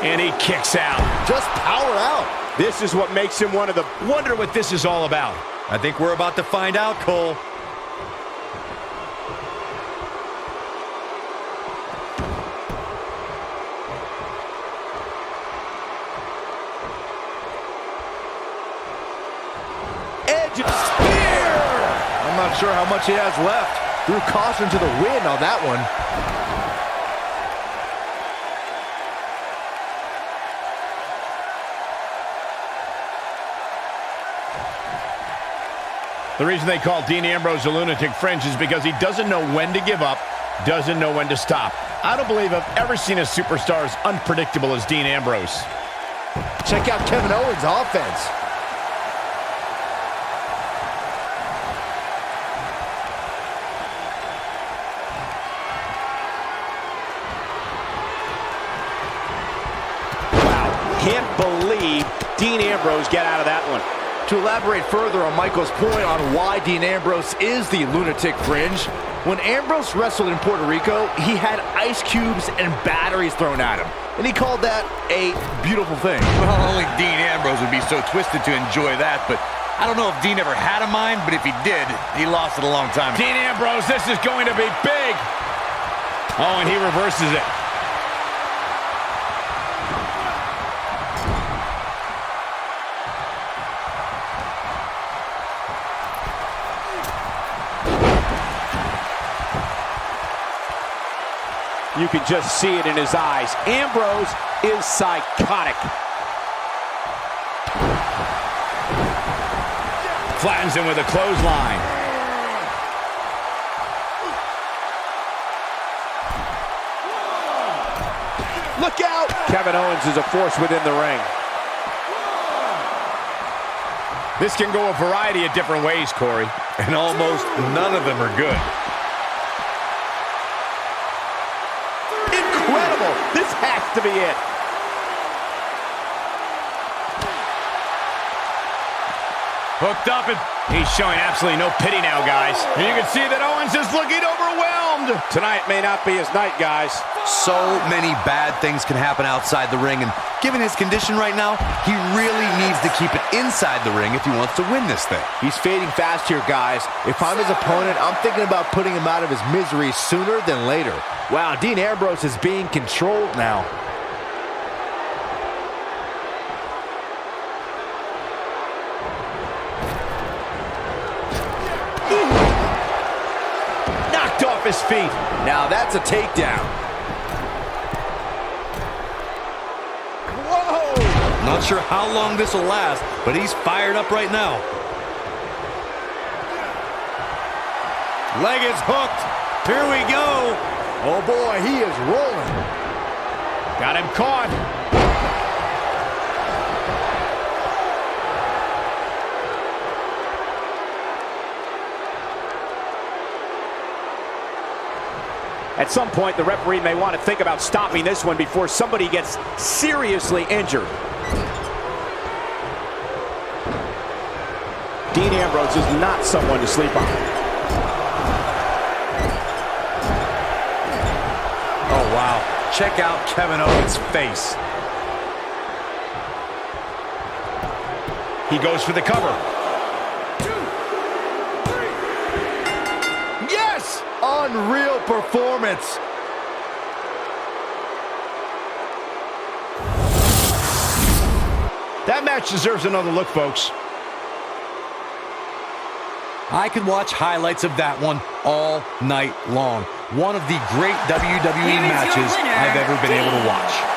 And he kicks out. Just power out. This is what makes him one of the... Wonder what this is all about. I think we're about to find out, Cole. Edge spear. I'm not sure how much he has left. Threw caution to the wind on that one. The reason they call Dean Ambrose a lunatic fringe is because he doesn't know when to give up, doesn't know when to stop. I don't believe I've ever seen a superstar as unpredictable as Dean Ambrose. Check out Kevin Owens' offense. Wow, can't believe Dean Ambrose got out of that one. To elaborate further on Michael's point on why Dean Ambrose is the lunatic fringe, when Ambrose wrestled in Puerto Rico, he had ice cubes and batteries thrown at him. And he called that a beautiful thing. Well, only Dean Ambrose would be so twisted to enjoy that, but I don't know if Dean ever had a mind, but if he did, he lost it a long time ago. Dean Ambrose, this is going to be big. Oh, and he reverses it. You can just see it in his eyes. Ambrose is psychotic. Flattens him with a clothesline. Look out! Kevin Owens is a force within the ring. This can go a variety of different ways, Corey. And almost none of them are good. Incredible! This has to be it. Hooked up, and he's showing absolutely no pity now, guys. And you can see that Owens is looking overwhelmed. Tonight may not be his night, guys. So many bad things can happen outside the ring, and given his condition right now, he really needs to keep it inside the ring if he wants to win this thing. He's fading fast here, guys. If I'm his opponent, I'm thinking about putting him out of his misery sooner than later. Wow, Dean Ambrose is being controlled now. Knocked off his feet. Now that's a takedown. Whoa! Not sure how long this will last, but he's fired up right now. Leg is hooked. Here we go. Oh boy, he is rolling. Got him caught. At some point, the referee may want to think about stopping this one before somebody gets seriously injured. Dean Ambrose is not someone to sleep on. Oh, wow. Check out Kevin Owens' face. He goes for the cover. Yes! Unreal performance. That match deserves another look, folks. I could watch highlights of that one all night long. One of the great WWE matches I've ever been able to watch.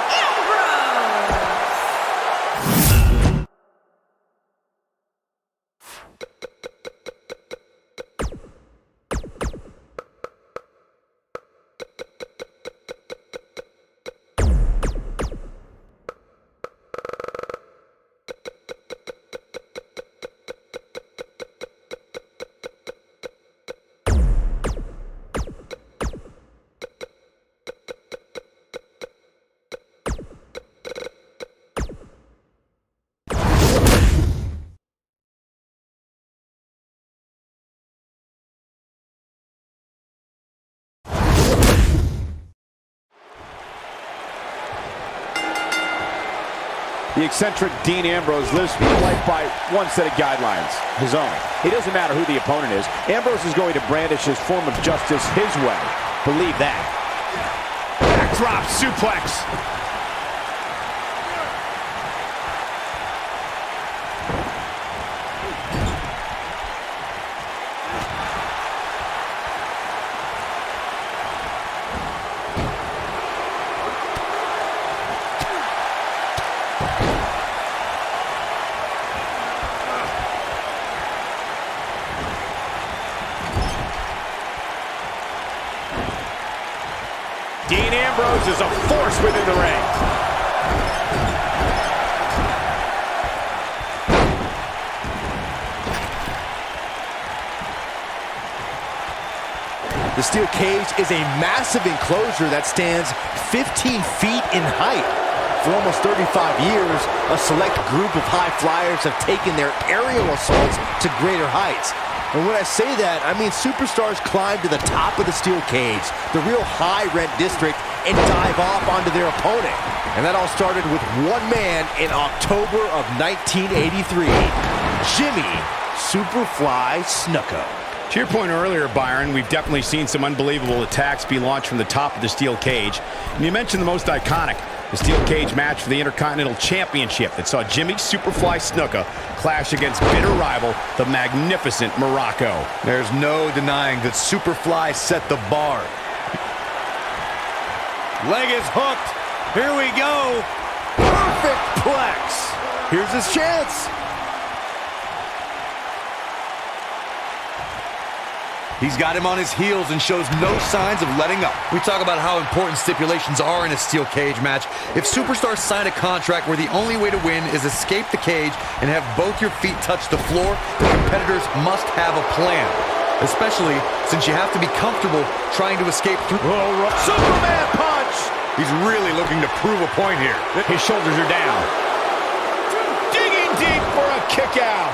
The eccentric Dean Ambrose lives life by one set of guidelines, his own. It doesn't matter who the opponent is. Ambrose is going to brandish his form of justice his way. Believe that. Backdrop suplex. Dean Ambrose is a force within the ring. The steel cage is a massive enclosure that stands 15 feet in height. For almost 35 years, a select group of high flyers have taken their aerial assaults to greater heights. And when I say that, I mean superstars climb to the top of the steel cage, the real high-rent district, and dive off onto their opponent. And that all started with one man in October of 1983, Jimmy Superfly Snuka. To your point earlier, Byron, we've definitely seen some unbelievable attacks be launched from the top of the steel cage. And you mentioned the most iconic, the steel cage match for the Intercontinental Championship that saw Jimmy Superfly Snuka clash against bitter rival, the magnificent Morocco. There's no denying that Superfly set the bar. Leg is hooked. Here we go. Perfect plex. Here's his chance. He's got him on his heels and shows no signs of letting up. We talk about how important stipulations are in a steel cage match. If superstars sign a contract where the only way to win is escape the cage and have both your feet touch the floor, the competitors must have a plan. Especially since you have to be comfortable trying to escape through. Superman punch! He's really looking to prove a point here. His shoulders are down. Digging deep for a kick out.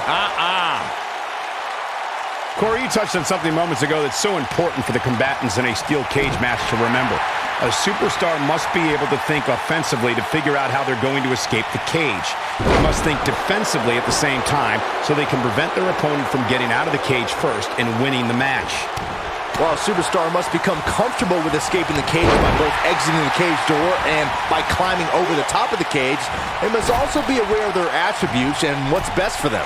Corey, you touched on something moments ago that's so important for the combatants in a steel cage match to remember. A superstar must be able to think offensively to figure out how they're going to escape the cage. They must think defensively at the same time so they can prevent their opponent from getting out of the cage first and winning the match. While a superstar must become comfortable with escaping the cage by both exiting the cage door and by climbing over the top of the cage, they must also be aware of their attributes and what's best for them.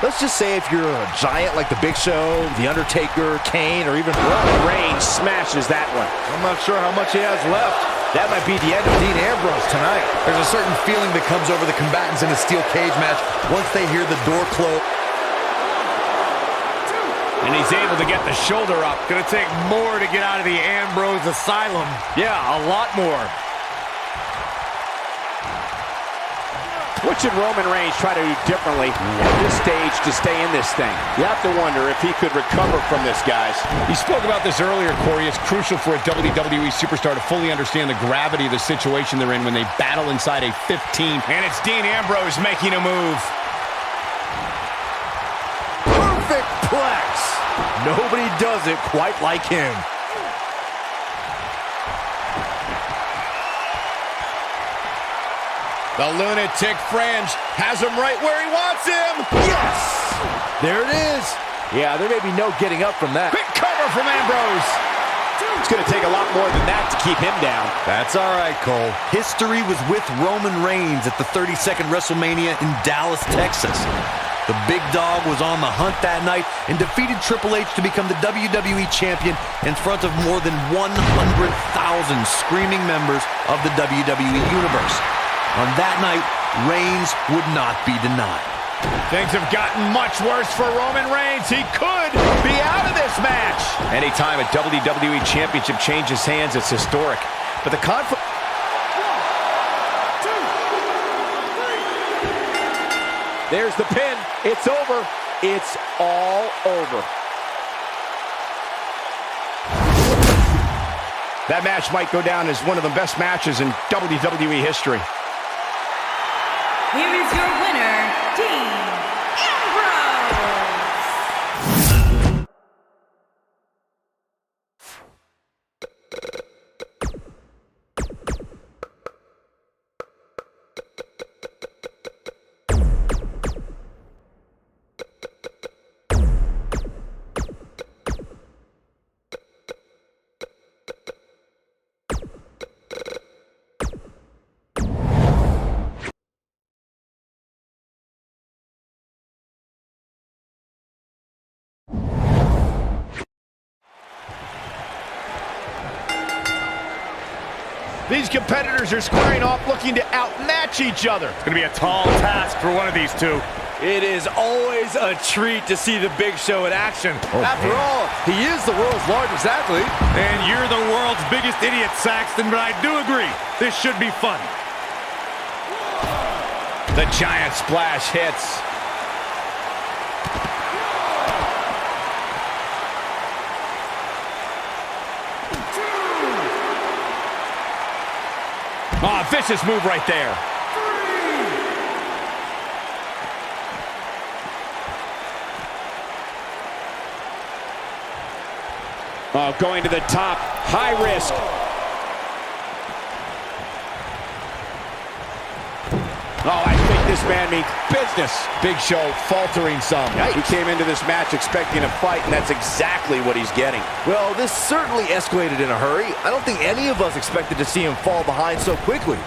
Let's just say if you're a giant like The Big Show, The Undertaker, Kane, or even Roman Reigns smashes that one. I'm not sure how much he has left. That might be the end of Dean Ambrose tonight. There's a certain feeling that comes over the combatants in a steel cage match once they hear the door close. And he's able to get the shoulder up. Gonna take more to get out of the Ambrose asylum. Yeah, a lot more. What should Roman Reigns try to do differently at this stage to stay in this thing? You have to wonder if he could recover from this, guys. You spoke about this earlier, Corey. It's crucial for a WWE superstar to fully understand the gravity of the situation they're in when they battle inside a 15. And it's Dean Ambrose making a move. Perfect plex. Nobody does it quite like him. The lunatic fringe has him right where he wants him. Yes! There it is. Yeah, there may be no getting up from that. Quick cover from Ambrose. It's going to take a lot more than that to keep him down. That's all right, Cole. History was with Roman Reigns at the 32nd WrestleMania in Dallas, Texas. The big dog was on the hunt that night and defeated Triple H to become the WWE champion in front of more than 100,000 screaming members of the WWE Universe. On that night, Reigns would not be denied. Things have gotten much worse for Roman Reigns. He could be out of this match. Anytime a WWE Championship changes hands, it's historic. But the conflict... There's the pin. It's over. It's all over. That match might go down as one of the best matches in WWE history. Here is your winner, Dean Ambrose. These competitors are squaring off looking to outmatch each other. It's going to be a tall task for one of these two. It is always a treat to see the Big Show in action. After all, he is the world's largest athlete. And you're the world's biggest idiot, Saxton, but I do agree, this should be fun. The giant splash hits. Oh, vicious move right there. Oh, going to the top, high risk. Oh, I think this man means business. Big Show faltering some. He came into this match expecting a fight, and that's exactly what he's getting. Well, this certainly escalated in a hurry. I don't think any of us expected to see him fall behind so quickly.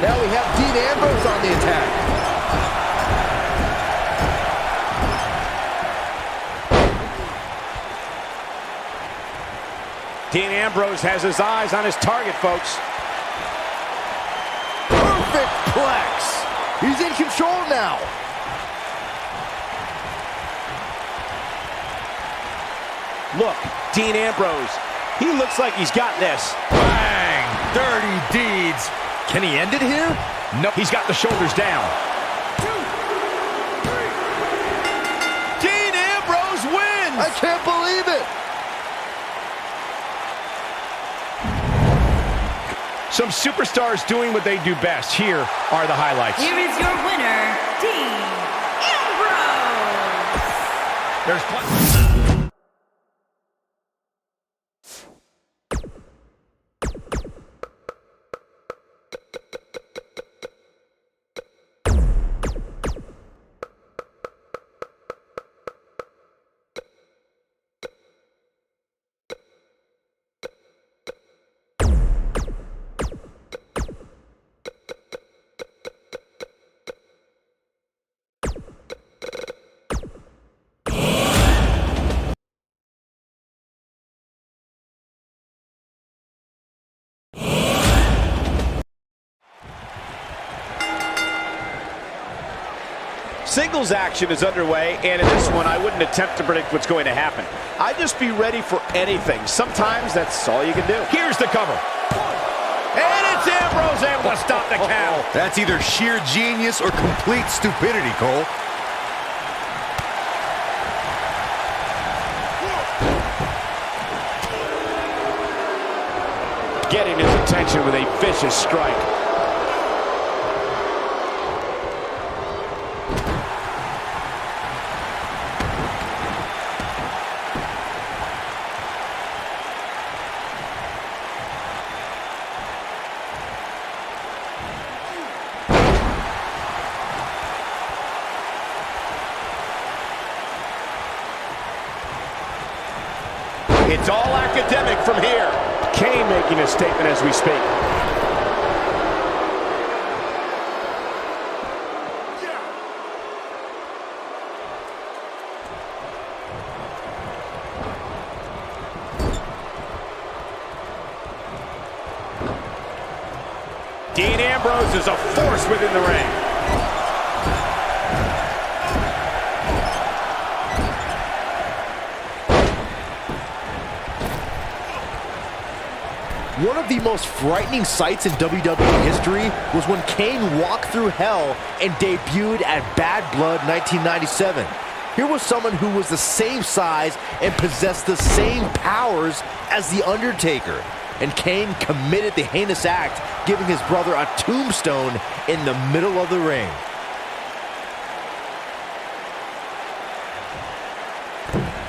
Now we have Din Embrose on the attack. Din Ambrose has his eyes on his target, folks. Perfect plex. He's in control now. Look, Din Ambrose. He looks like he's got this. Bang! Dirty deeds. Can he end it here? No, he's got the shoulders down. 2, 3. Din Ambrose wins! I can't believe it. Some superstars doing what they do best. Here are the highlights. Here is your winner, Din Embrose. There's plenty. Singles action is underway, and in this one, I wouldn't attempt to predict what's going to happen. I'd just be ready for anything. Sometimes that's all you can do. Here's the cover. And it's Ambrose able to stop the count. That's either sheer genius or complete stupidity, Cole. Getting his attention with a vicious strike. It's all academic from here. Kane making a statement as we speak. Din Ambrose is a force within the ring. One of the most frightening sights in WWE history was when Kane walked through hell and debuted at Bad Blood 1997. Here was someone who was the same size and possessed the same powers as The Undertaker. And Kane committed the heinous act, giving his brother a tombstone in the middle of the ring.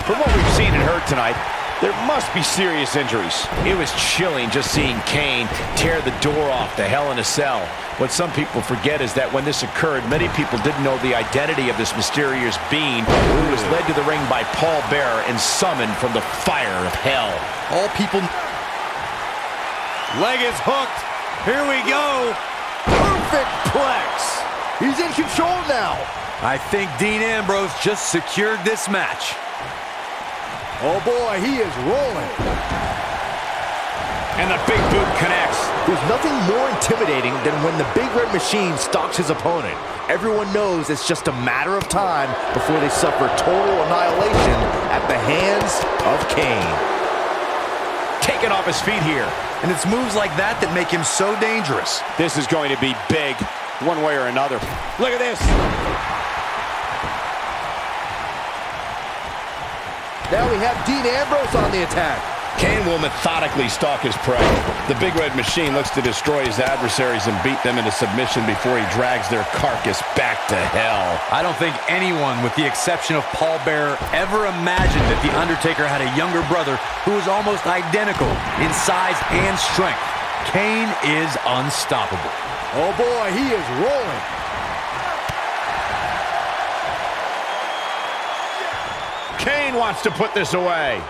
From what we've seen and heard tonight, there must be serious injuries. It was chilling just seeing Kane tear the door off the Hell in a Cell. What some people forget is that when this occurred, many people didn't know the identity of this mysterious being who was led to the ring by Paul Bearer and summoned from the fire of hell. All people... Leg is hooked. Here we go. Perfect plex. He's in control now. I think Dean Ambrose just secured this match. Oh boy, he is rolling. And the big boot connects. There's nothing more intimidating than when the Big Red Machine stalks his opponent. Everyone knows it's just a matter of time before they suffer total annihilation at the hands of Kane. Taken off his feet here. And it's moves like that that make him so dangerous. This is going to be big, one way or another. Look at this. Now we have Dean Ambrose on the attack. Kane will methodically stalk his prey. The Big Red Machine looks to destroy his adversaries and beat them into submission before he drags their carcass back to hell. I don't think anyone, with the exception of Paul Bearer, ever imagined that The Undertaker had a younger brother who was almost identical in size and strength. Kane is unstoppable. Oh boy, he is rolling. Kane wants to put this away.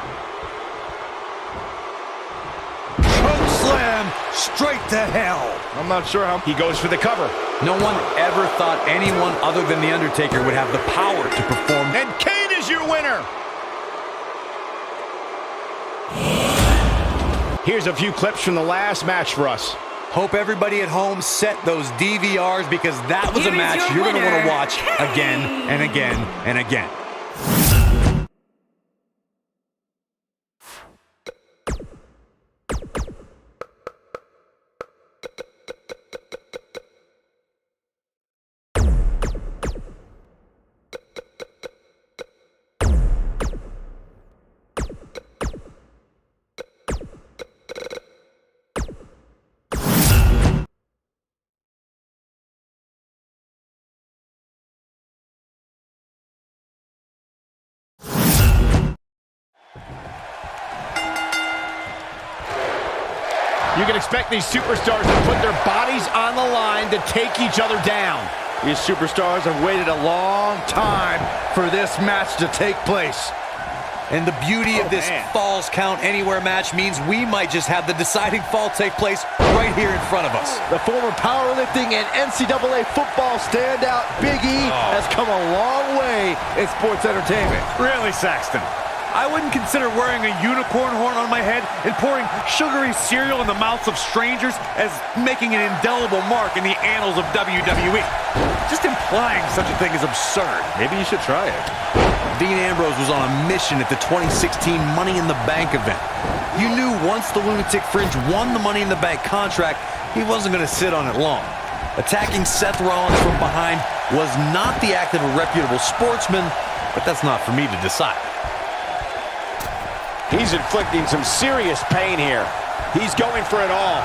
Slam straight to hell. I'm not sure how he goes for the cover. No one ever thought anyone other than The Undertaker would have the power to perform. And Kane is your winner. Here's a few clips from the last match for us. Hope everybody at home set those DVRs because that was a match you're going to want to watch again and again and again. You can expect these superstars to put their bodies on the line to take each other down. These superstars have waited a long time for this match to take place. And the beauty of this Falls Count Anywhere match means we might just have the deciding fall take place right here in front of us. The former powerlifting and NCAA football standout Big E has come a long way in sports entertainment. Really, Saxton? I wouldn't consider wearing a unicorn horn on my head and pouring sugary cereal in the mouths of strangers as making an indelible mark in the annals of WWE. Just implying such a thing is absurd. Maybe you should try it. Dean Ambrose was on a mission at the 2016 Money in the Bank event. You knew once the Lunatic Fringe won the Money in the Bank contract, he wasn't going to sit on it long. Attacking Seth Rollins from behind was not the act of a reputable sportsman, but that's not for me to decide. He's inflicting some serious pain here. He's going for it all.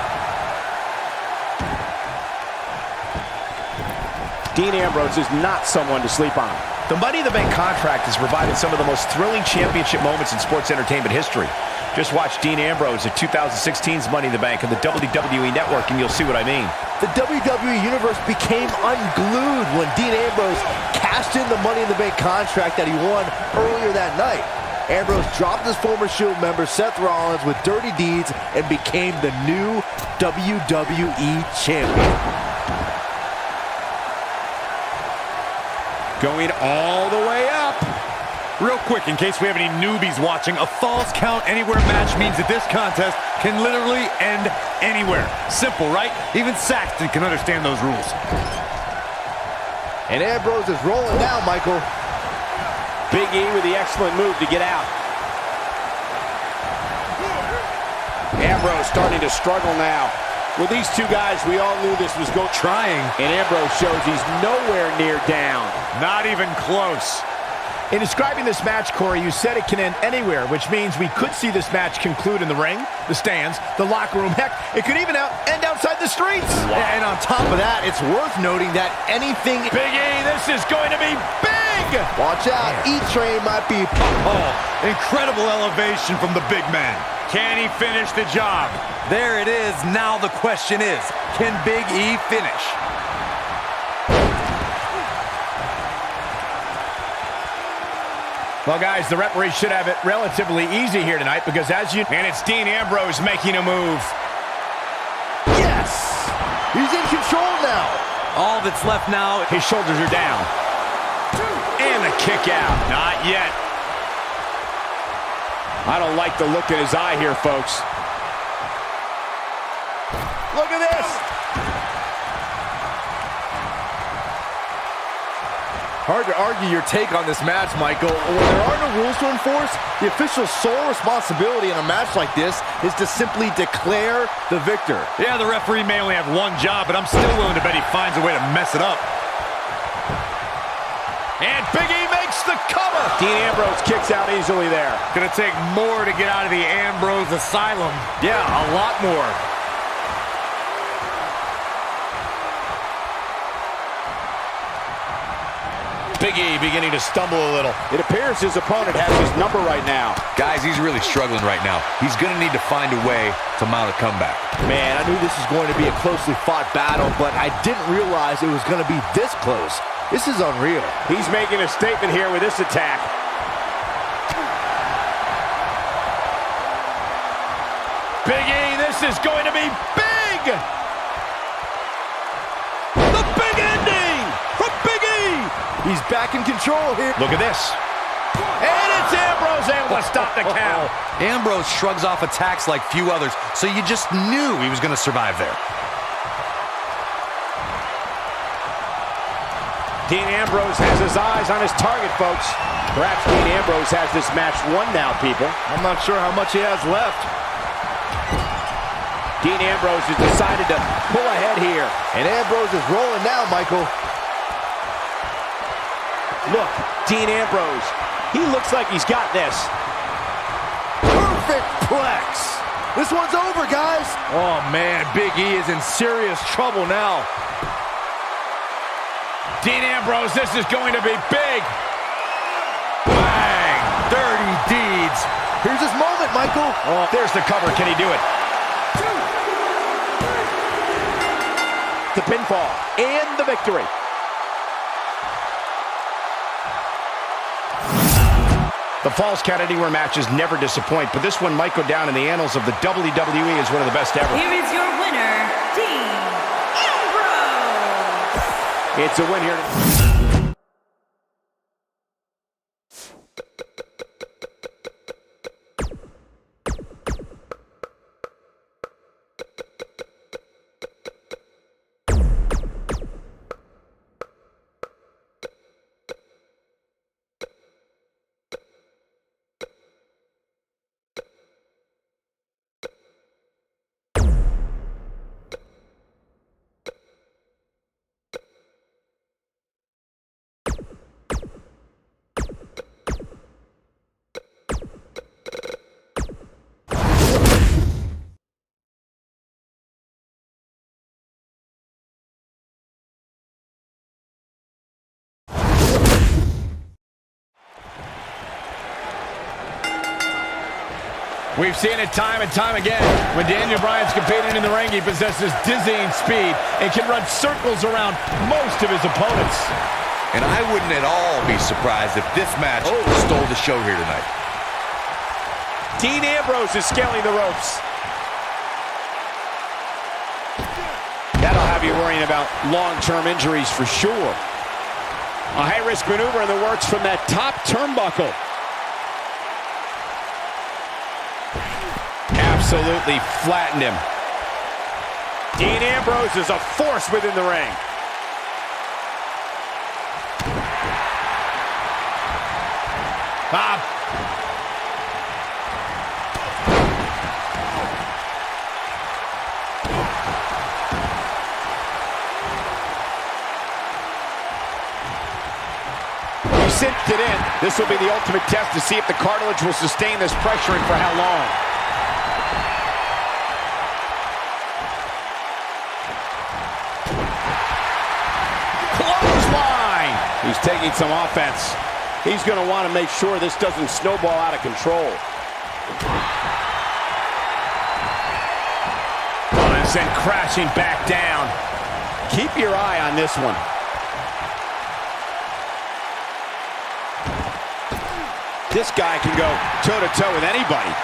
Dean Ambrose is not someone to sleep on. The Money in the Bank contract has provided some of the most thrilling championship moments in sports entertainment history. Just watch Dean Ambrose at 2016's Money in the Bank on the WWE Network and you'll see what I mean. The WWE Universe became unglued when Dean Ambrose cashed in the Money in the Bank contract that he won earlier that night. Ambrose dropped his former Shield member Seth Rollins with dirty deeds and became the new WWE Champion. Going all the way up. Real quick, in case we have any newbies watching, a Falls Count Anywhere match means that this contest can literally end anywhere. Simple, right? Even Saxton can understand those rules. And Ambrose is rolling now, Michael. Big E with the excellent move to get out. Ambrose starting to struggle now. With these two guys, we all knew this was trying. And Ambrose shows he's nowhere near down. Not even close. In describing this match, Corey, you said it can end anywhere, which means we could see this match conclude in the ring, the stands, the locker room. Heck, it could even end outside the streets. Wow. And on top of that, it's worth noting that anything... Big E, this is going to be big! Watch out, E-Train might be... Oh, incredible elevation from the big man. Can he finish the job? There it is. Now the question is, can Big E finish? Well, guys, the referee should have it relatively easy here tonight because and it's Dean Ambrose making a move. Yes! He's in control now. All that's left now. His shoulders are down. And the kick out. Not yet. I don't like the look in his eye here, folks. Look at this. Hard to argue your take on this match, Michael. When there are no rules to enforce, the official's sole responsibility in a match like this is to simply declare the victor. Yeah, the referee may only have one job, but I'm still willing to bet he finds a way to mess it up. And Big E makes the cover. Dean Ambrose kicks out easily there. Gonna take more to get out of the Ambrose Asylum. Yeah, a lot more. Big E beginning to stumble a little. It appears his opponent has his number right now. Guys, he's really struggling right now. He's going to need to find a way to mount a comeback. Man, I knew this was going to be a closely fought battle, but I didn't realize it was going to be this close. This is unreal. He's making a statement here with this attack. Big E, this is going to be big! The big ending from Big E! He's back in control here. Look at this. And it's Ambrose able to stop the count. Ambrose shrugs off attacks like few others, so you just knew he was going to survive there. Dean Ambrose has his eyes on his target, folks. Perhaps Dean Ambrose has this match won now, people. I'm not sure how much he has left. Dean Ambrose has decided to pull ahead here. And Ambrose is rolling now, Michael. Look, Dean Ambrose. He looks like he's got this. Perfect plex. This one's over, guys. Oh, man, Big E is in serious trouble now. Dean Ambrose, this is going to be big. Bang! Dirty deeds. Here's his moment, Michael. Oh, there's the cover. Can he do it? The pinfall and the victory. The Falls Count Anywhere matches never disappoint, but this one might go down in the annals of the WWE as one of the best ever. Here is your winner, Dean Ambrose. It's a win here. We've seen it time and time again. When Daniel Bryan's competing in the ring, he possesses dizzying speed and can run circles around most of his opponents. And I wouldn't at all be surprised if this match stole the show here tonight. Dean Ambrose is scaling the ropes. That'll have you worrying about long-term injuries for sure. A high-risk maneuver in the works from that top turnbuckle. Absolutely flattened him. Dean Ambrose is a force within the ring. He cinched it in. This will be the ultimate test to see if the cartilage will sustain this pressure and for how long. Clothesline! He's taking some offense. He's going to want to make sure this doesn't snowball out of control. And sent crashing back down. Keep your eye on this one. This guy can go toe-to-toe with anybody.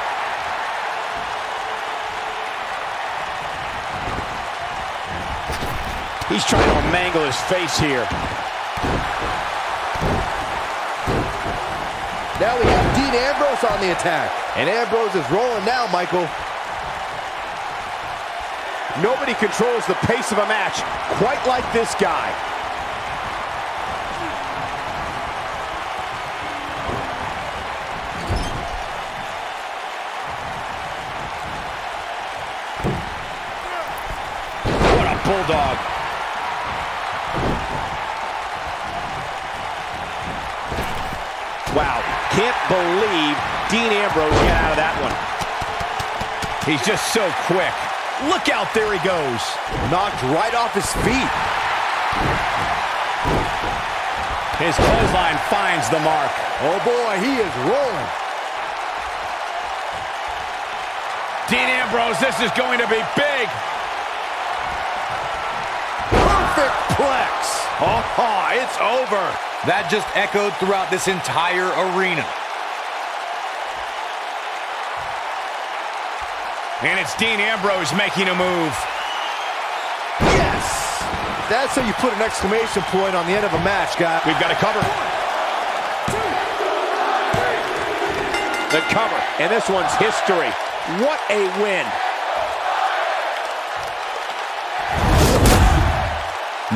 He's trying to mangle his face here. Now we have Dean Ambrose on the attack. And Ambrose is rolling now, Michael. Nobody controls the pace of a match quite like this guy. What a bulldog. Wow, can't believe Dean Ambrose got out of that one. He's just so quick. Look out, there he goes. Knocked right off his feet. His clothesline finds the mark. Oh boy, he is rolling. Dean Ambrose, this is going to be big. Perfect plex. Oh, it's over. That just echoed throughout this entire arena. And it's Dean Ambrose making a move. Yes! That's how you put an exclamation point on the end of a match, guys. We've got a cover. The cover, and this one's history. What a win.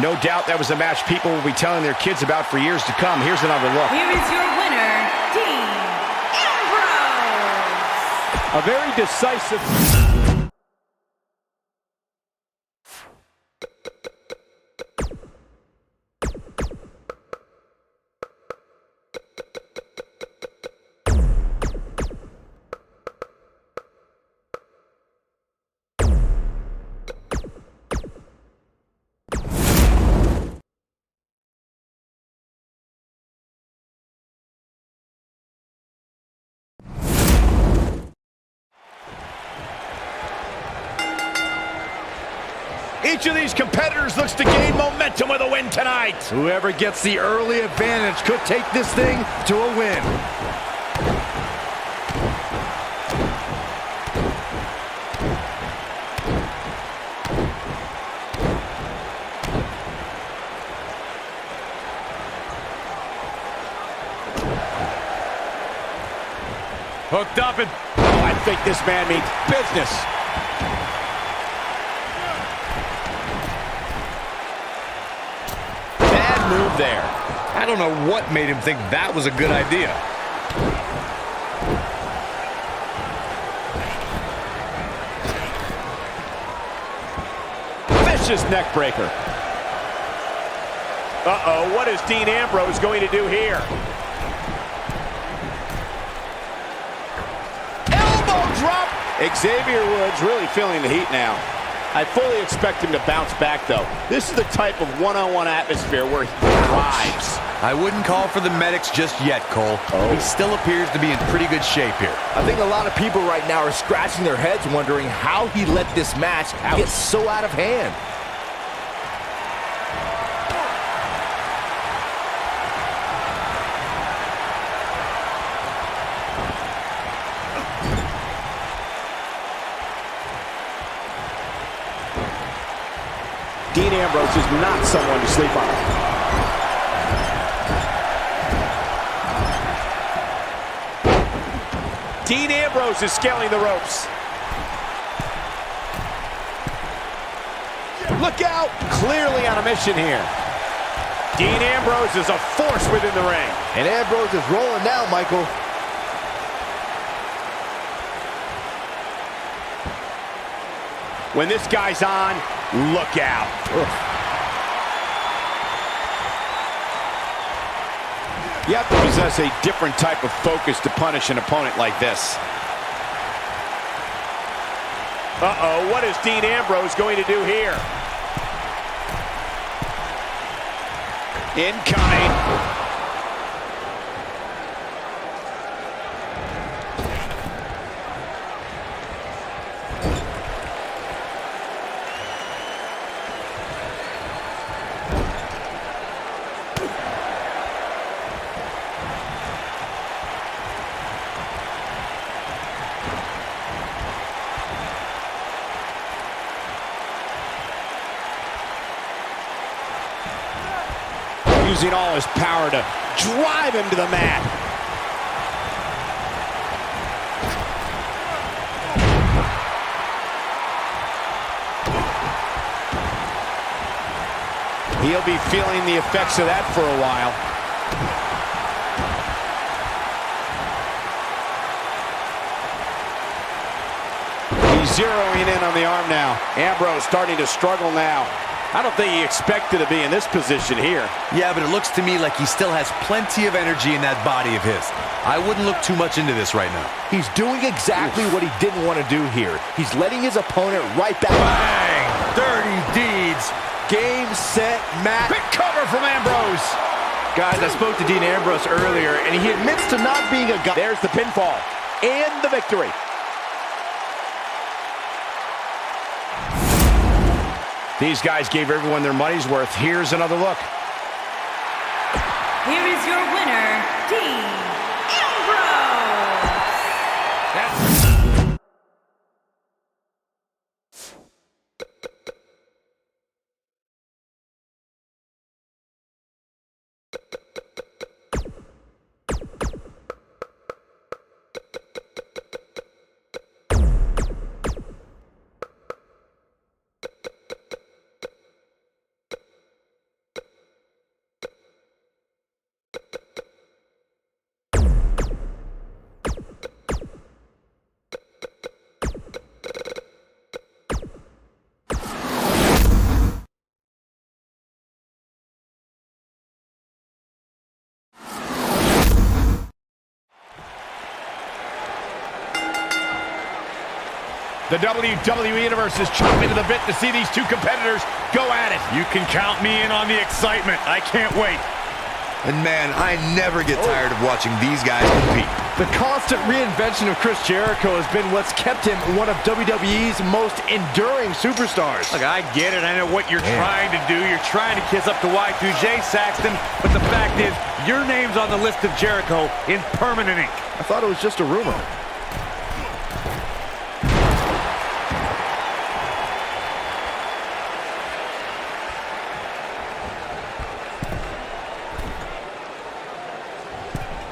No doubt that was a match people will be telling their kids about for years to come. Here's another look. Here is your winner, Dean Ambrose. A very decisive... Each of these competitors looks to gain momentum with a win tonight. Whoever gets the early advantage could take this thing to a win. Hooked up and... Oh, I think this man means business. move there. I don't know what made him think that was a good idea. Vicious neck breaker. Uh-oh, what is Dean Ambrose going to do here? Elbow drop! Xavier Woods really feeling the heat now. I fully expect him to bounce back, though. This is the type of one-on-one atmosphere where he thrives. I wouldn't call for the medics just yet, Cole. He still appears to be in pretty good shape here. I think a lot of people right now are scratching their heads wondering how he let this match get so out of hand. Dean Ambrose is not someone to sleep on. Dean Ambrose is scaling the ropes. Look out! Clearly on a mission here. Dean Ambrose is a force within the ring. And Ambrose is rolling now, Michael. When this guy's on, look out. You have to possess a different type of focus to punish an opponent like this. Uh-oh, what is Dean Ambrose going to do here? Incoming. using all his power to drive him to the mat. He'll be feeling the effects of that for a while. He's zeroing in on the arm now. Ambrose starting to struggle now. I don't think he expected to be in this position here. Yeah, but it looks to me like he still has plenty of energy in that body of his. I wouldn't look too much into this right now. He's doing exactly what he didn't want to do here. He's letting his opponent right back. Bang! Dirty deeds. Game, set, match. Big cover from Ambrose. Guys, I spoke to Din Ambrose earlier, and he admits to not being a guy. There's the pinfall and the victory. These guys gave everyone their money's worth. Here's another look. Here is your winner, Din Embrose. The WWE Universe is chomping to the bit to see these two competitors go at it. You can count me in on the excitement. I can't wait. And man, I never get tired of watching these guys compete. The constant reinvention of Chris Jericho has been what's kept him one of WWE's most enduring superstars. Look, I get it. I know what you're trying to do. You're trying to kiss up to Y2J, Saxton. But the fact is, your name's on the list of Jericho in permanent ink. I thought it was just a rumor.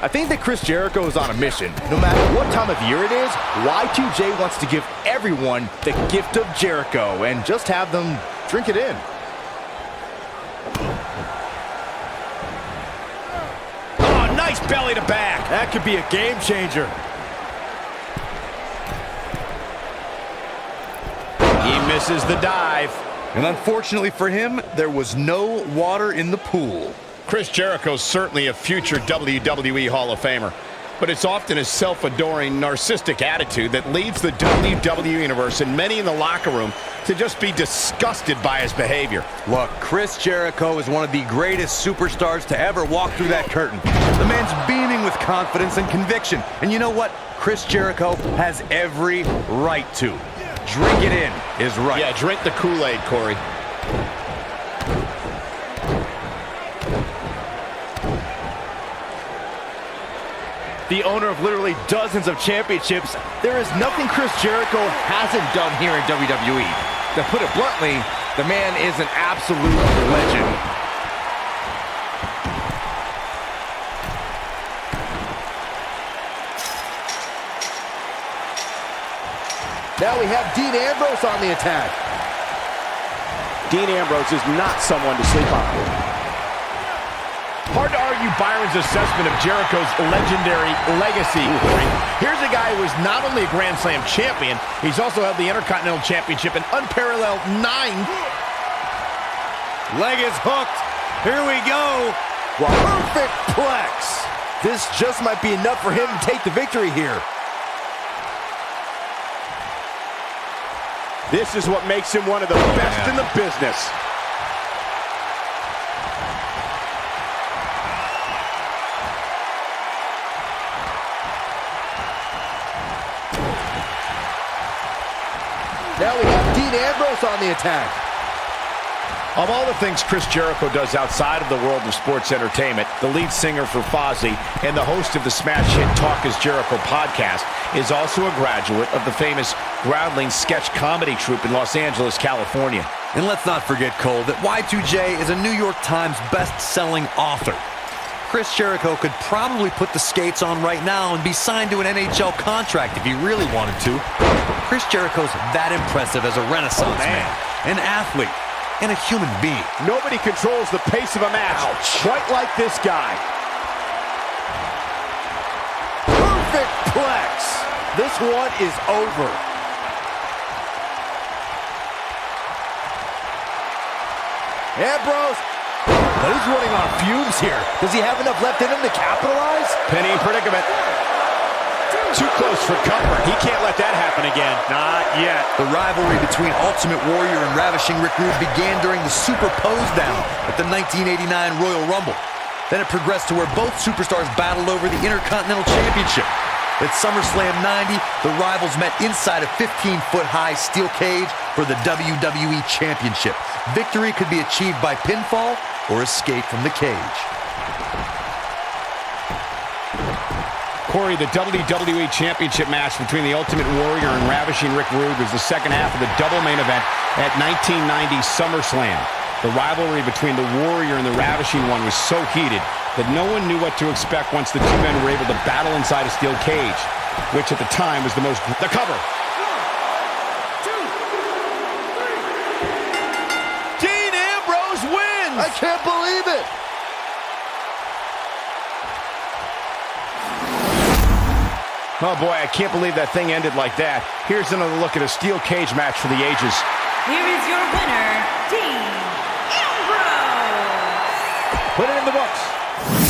I think that Chris Jericho is on a mission. No matter what time of year it is, Y2J wants to give everyone the gift of Jericho and just have them drink it in. Oh, nice belly to back. That could be a game changer. He misses the dive. And unfortunately for him, there was no water in the pool. Chris Jericho's certainly a future WWE Hall of Famer, but it's often his self-adoring, narcissistic attitude that leads the WWE Universe and many in the locker room to just be disgusted by his behavior. Look, Chris Jericho is one of the greatest superstars to ever walk through that curtain. The man's beaming with confidence and conviction. And you know what? Chris Jericho has every right to. Drink it in is right. Yeah, drink the Kool-Aid, Corey. The owner of literally dozens of championships, there is nothing Chris Jericho hasn't done here in WWE. To put it bluntly, the man is an absolute legend. Now we have Din Ambrose on the attack. Din Ambrose is not someone to sleep on. Hard to argue Byron's assessment of Jericho's legendary legacy. Here's a guy who is not only a Grand Slam champion, he's also held the Intercontinental Championship an unparalleled 9. Leg is hooked. Here we go. Perfect plex. This just might be enough for him to take the victory here. This is what makes him one of the best in the business. Now we have Din Ambrose on the attack. Of all the things Chris Jericho does outside of the world of sports entertainment, the lead singer for Fozzy and the host of the smash hit Talk is Jericho podcast is also a graduate of the famous Groundling sketch comedy troupe in Los Angeles, California. And let's not forget, Cole, that Y2J is a New York Times best-selling author. Chris Jericho could probably put the skates on right now and be signed to an NHL contract if he really wanted to. Chris Jericho's that impressive as a Renaissance man, an athlete, and a human being. Nobody controls the pace of a match quite like this guy. Perfect plex. This one is over. Ambrose. But he's running on fumes here. Does he have enough left in him to capitalize? Penny predicament. Too close for comfort. He can't let that happen again. Not yet. The rivalry between Ultimate Warrior and Ravishing Rick Rude began during the Super Pose Down at the 1989 Royal Rumble. Then it progressed to where both superstars battled over the Intercontinental Championship. At SummerSlam 90, the rivals met inside a 15-foot-high steel cage for the WWE Championship. Victory could be achieved by pinfall or escape from the cage. Corey, the WWE Championship match between the Ultimate Warrior and Ravishing Rick Rude was the second half of the double main event at 1990 SummerSlam. The rivalry between the Warrior and the Ravishing One was so heated that no one knew what to expect once the two men were able to battle inside a steel cage, which at the time was the most... The cover! 1, 2, 3. Dean Ambrose wins! I can't believe it. Oh boy, I can't believe that thing ended like that. Here's another look at a steel cage match for the ages. Here is your winner, Dean Ambrose. Put it in the books.